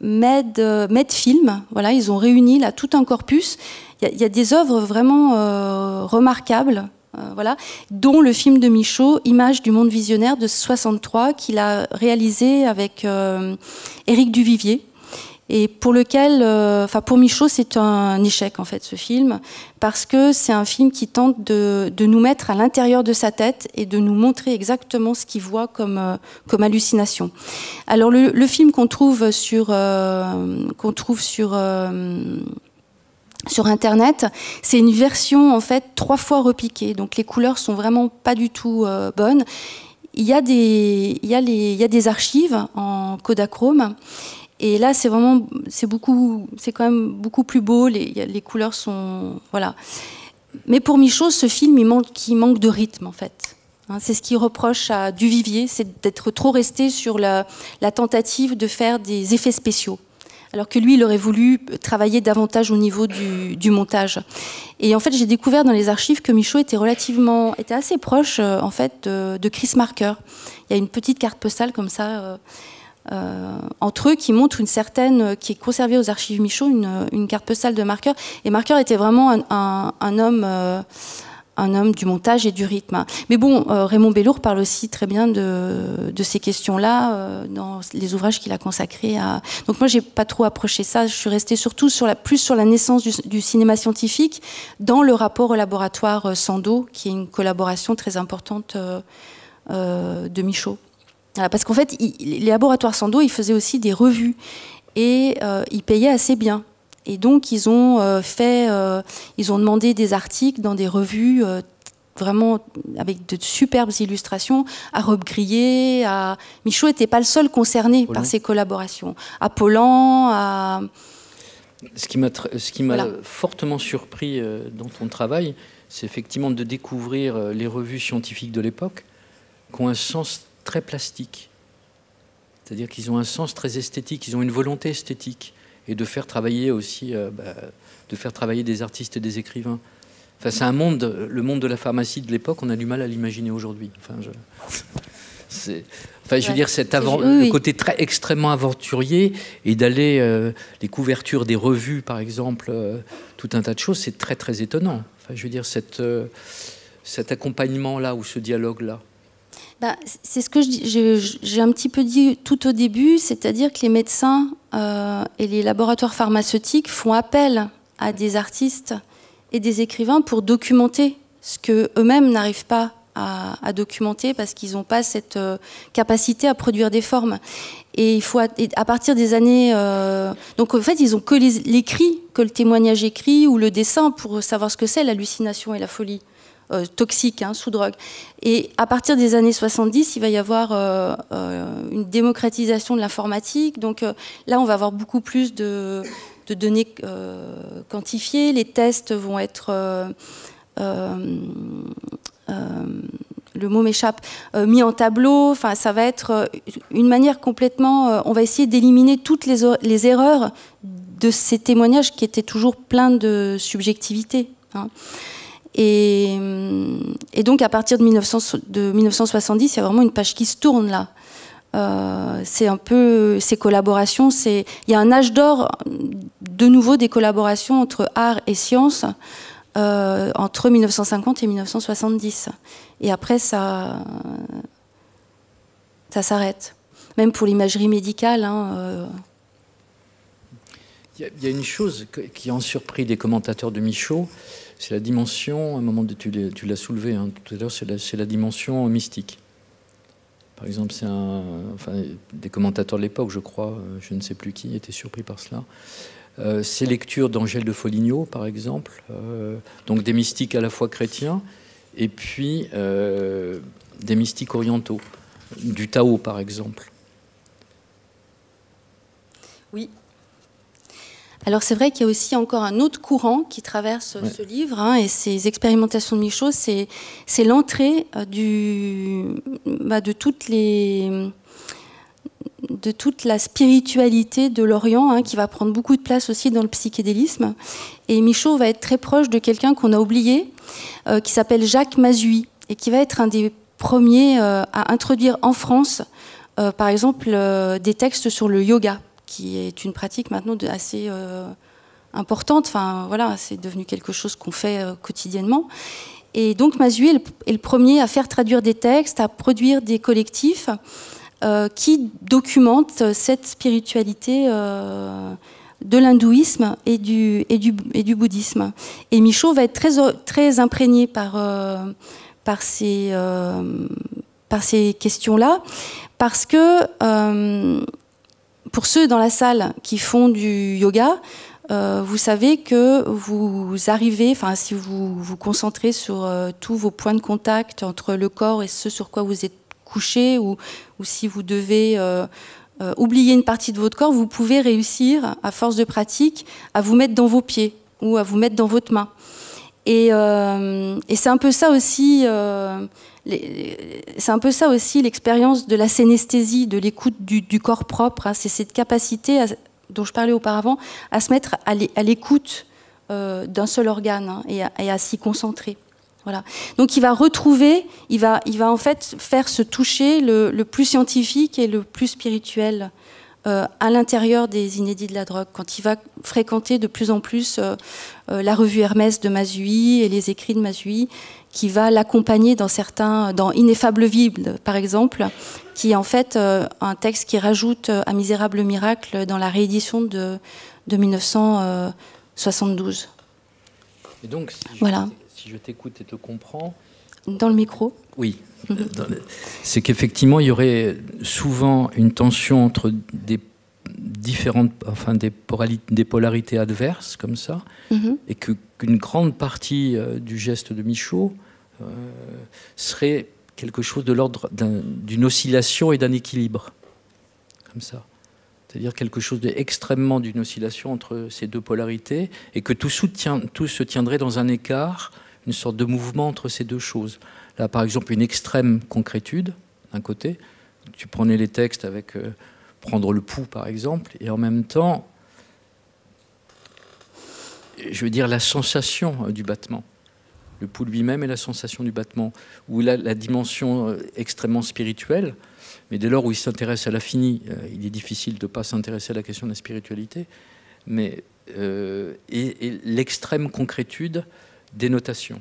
S1: Medfilm. Voilà, ils ont réuni là tout un corpus. Il y a des œuvres vraiment remarquables, voilà, dont le film de Michaud, Images du monde visionnaire de 63, qu'il a réalisé avec Éric Duvivier. Et pour lequel, pour Michaud, c'est un échec en fait ce film, parce que c'est un film qui tente de nous mettre à l'intérieur de sa tête et de nous montrer exactement ce qu'il voit comme hallucination. Alors le film qu'on trouve sur Internet, c'est une version en fait 3 fois repiquée, donc les couleurs sont vraiment pas du tout bonnes. Il y a des archives en Kodachrome. Et là, c'est quand même beaucoup plus beau. Les couleurs sont, voilà. Mais pour Michaud, ce film, il manque de rythme, en fait. Hein, c'est ce qu'il reproche à Duvivier, c'est d'être trop resté sur la tentative de faire des effets spéciaux. Alors que lui, il aurait voulu travailler davantage au niveau du montage. Et en fait, j'ai découvert dans les archives que Michaud était assez proche, en fait, de Chris Marker. Il y a une petite carte postale comme ça. Entre eux qui montre qui est conservée aux archives Michaud, une carte postale de Marker. Et Marker était vraiment un homme du montage et du rythme. Mais bon, Raymond Bellour parle aussi très bien de ces questions-là dans les ouvrages qu'il a consacrés à... Donc moi, j'ai pas trop approché ça. Je suis restée surtout plus sur la naissance du cinéma scientifique dans le rapport au laboratoire Sandoz, qui est une collaboration très importante de Michaud. Parce qu'en fait, les laboratoires Sandoz, ils faisaient aussi des revues et ils payaient assez bien. Et donc, ils ont demandé des articles dans des revues vraiment avec de superbes illustrations à Robe Grillet. Michaud n'était pas le seul concerné par ces collaborations. À Pollan,
S2: Ce qui m'a fortement surpris dans ton travail, c'est effectivement de découvrir les revues scientifiques de l'époque qui ont un sens très plastique. C'est-à-dire qu'ils ont un sens très esthétique, ils ont une volonté esthétique, et de faire travailler aussi, de faire travailler des artistes et des écrivains. Enfin, c'est un monde, le monde de la pharmacie de l'époque, on a du mal à l'imaginer aujourd'hui. Enfin, je veux dire, le côté très extrêmement aventurier, et d'aller les couvertures des revues, par exemple, tout un tas de choses, c'est très très étonnant. Enfin, je veux dire, cet accompagnement-là ou ce dialogue-là.
S1: C'est ce que j'ai un petit peu dit tout au début, c'est-à-dire que les médecins et les laboratoires pharmaceutiques font appel à des artistes et des écrivains pour documenter ce que eux-mêmes n'arrivent pas à documenter parce qu'ils n'ont pas cette capacité à produire des formes. Et il faut, à partir des années... donc en fait, ils ont que l'écrit, que le témoignage écrit ou le dessin pour savoir ce que c'est l'hallucination et la folie. Toxique, sous drogue. Et à partir des années 70, il va y avoir une démocratisation de l'informatique. Donc là, on va avoir beaucoup plus de données quantifiées. Les tests vont être, le mot m'échappe, mis en tableau. Enfin, ça va être une manière complètement... on va essayer d'éliminer toutes les erreurs de ces témoignages qui étaient toujours pleins de subjectivité. Et donc, à partir de 1970, il y a vraiment une page qui se tourne, là. C'est un peu ces collaborations. Il y a un âge d'or, de nouveau, des collaborations entre art et science, entre 1950 et 1970. Et après, ça s'arrête. Même pour l'imagerie médicale.
S2: Il y a une chose qui a surpris des commentateurs de Michaud, c'est la dimension, à un moment tu l'as soulevé tout à l'heure, c'est la dimension mystique. Par exemple, des commentateurs de l'époque, je crois, je ne sais plus qui, étaient surpris par cela. Ces lectures d'Angèle de Foligno, par exemple, donc des mystiques à la fois chrétiens, et puis des mystiques orientaux, du Tao, par exemple.
S1: Oui. Alors c'est vrai qu'il y a aussi encore un autre courant qui traverse ce livre et ces expérimentations de Michaud, c'est l'entrée de toute la spiritualité de l'Orient qui va prendre beaucoup de place aussi dans le psychédélisme. Et Michaud va être très proche de quelqu'un qu'on a oublié, qui s'appelle Jacques Mazui, et qui va être un des premiers à introduire en France, par exemple, des textes sur le yoga, qui est une pratique maintenant assez importante. Enfin, voilà, c'est devenu quelque chose qu'on fait quotidiennement. Et donc, Mazui est le premier à faire traduire des textes, à produire des collectifs qui documentent cette spiritualité de l'hindouisme et du bouddhisme. Et Michaud va être très, très imprégné par ces questions-là, parce que... pour ceux dans la salle qui font du yoga, vous savez que vous arrivez, si vous vous concentrez sur tous vos points de contact entre le corps et ce sur quoi vous êtes couché, ou si vous devez oublier une partie de votre corps, vous pouvez réussir, à force de pratique, à vous mettre dans vos pieds ou à vous mettre dans votre main. Et c'est un peu ça aussi... c'est un peu ça aussi l'expérience de la synesthésie, de l'écoute du corps propre. C'est cette capacité dont je parlais auparavant, à se mettre à l'écoute d'un seul organe et à s'y concentrer. Voilà. Donc il va retrouver, il va en fait faire se toucher le plus scientifique et le plus spirituel à l'intérieur des inédits de la drogue, quand il va fréquenter de plus en plus la revue Hermès de Mazui et les écrits de Mazui, qui va l'accompagner dans Ineffable Vide, par exemple, qui est en fait un texte qui rajoute Un misérable miracle dans la réédition de 1972.
S2: Et donc, si je t'écoute et te comprends...
S1: Dans le micro.
S2: Oui. C'est qu'effectivement, il y aurait souvent une tension entre des polarités adverses, comme ça, et qu'une grande partie du geste de Michaud serait quelque chose de l'ordre d'une oscillation et d'un équilibre, comme ça. C'est-à-dire quelque chose d'extrêmement d'une oscillation entre ces deux polarités, et que tout se tiendrait dans un écart, une sorte de mouvement entre ces deux choses. Là, par exemple, une extrême concrétude, d'un côté. Tu prenais les textes avec prendre le pouls, par exemple, et en même temps, je veux dire, la sensation du battement. Le pouls lui-même et la sensation du battement. Ou la dimension extrêmement spirituelle, mais dès lors où il s'intéresse à l'infini, il est difficile de ne pas s'intéresser à la question de la spiritualité. Mais, et l'extrême concrétude des notations.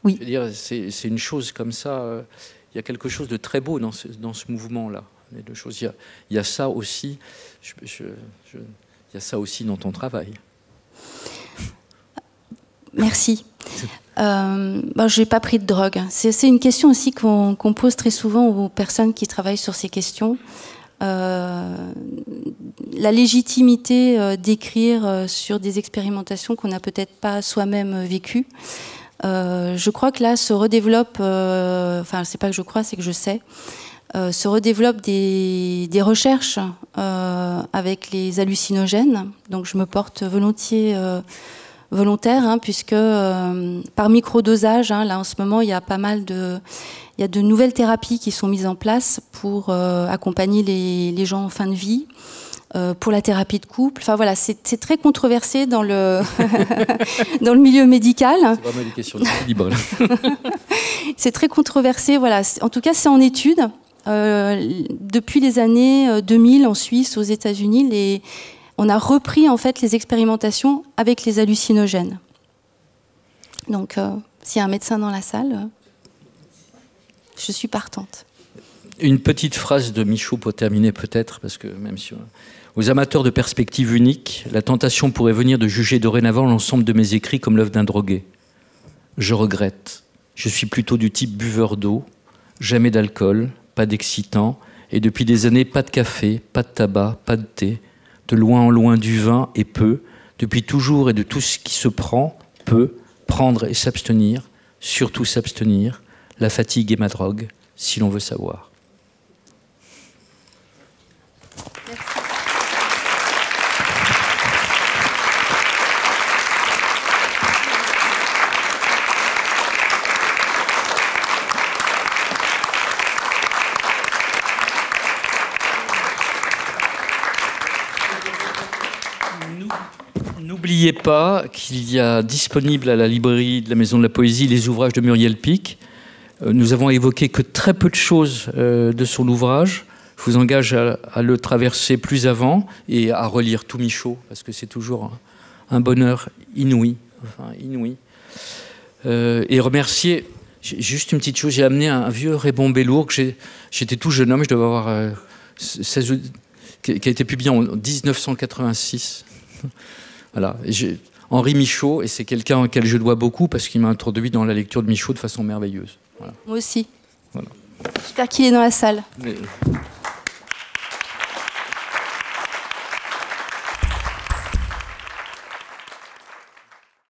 S1: Oui.
S2: Je veux dire, c'est une chose comme ça. Il y a quelque chose de très beau dans ce mouvement-là. Il y a ça aussi. Il y a ça aussi dans ton travail.
S1: Merci. Je n'ai pas pris de drogue. C'est une question aussi qu'on pose très souvent aux personnes qui travaillent sur ces questions. La légitimité d'écrire sur des expérimentations qu'on n'a peut-être pas soi-même vécues. Je crois que là se redéveloppe, c'est pas que je crois, c'est que je sais, se redéveloppent des recherches avec les hallucinogènes. Donc je me porte volontiers volontaire, puisque par microdosage, là en ce moment il y a pas mal il y a de nouvelles thérapies qui sont mises en place pour accompagner les gens en fin de vie. Pour la thérapie de couple. Enfin voilà, c'est très controversé dans le dans le milieu médical.
S2: C'est vraiment des questions d'équilibre.
S1: C'est très controversé, voilà. En tout cas, c'est en étude. Depuis les années 2000 en Suisse, aux États-Unis, on a repris en fait les expérimentations avec les hallucinogènes. Donc, s'il y a un médecin dans la salle, je suis partante.
S2: Une petite phrase de Michaud pour terminer peut-être, parce que même si... Aux amateurs de perspectives uniques, la tentation pourrait venir de juger dorénavant l'ensemble de mes écrits comme l'œuvre d'un drogué. Je regrette. Je suis plutôt du type buveur d'eau, jamais d'alcool, pas d'excitant, et depuis des années, pas de café, pas de tabac, pas de thé, de loin en loin du vin et peu, depuis toujours et de tout ce qui se prend, peu, prendre et s'abstenir, surtout s'abstenir, la fatigue est ma drogue, si l'on veut savoir. N'oubliez pas qu'il y a disponible à la librairie de la Maison de la Poésie les ouvrages de Muriel Pic. Nous avons évoqué que très peu de choses de son ouvrage. Je vous engage à le traverser plus avant et à relire tout Michaud, parce que c'est toujours un bonheur inouï. Et remercier, juste une petite chose, j'ai amené un vieux Raymond Bellour, j'étais tout jeune homme, je devais avoir 16, qui a été publié en 1986. Voilà. Henri Michaud, et c'est quelqu'un auquel je dois beaucoup parce qu'il m'a introduit dans la lecture de Michaud de façon merveilleuse. Voilà.
S1: Moi aussi.
S2: Voilà.
S1: J'espère qu'il est dans la salle.
S2: Mais...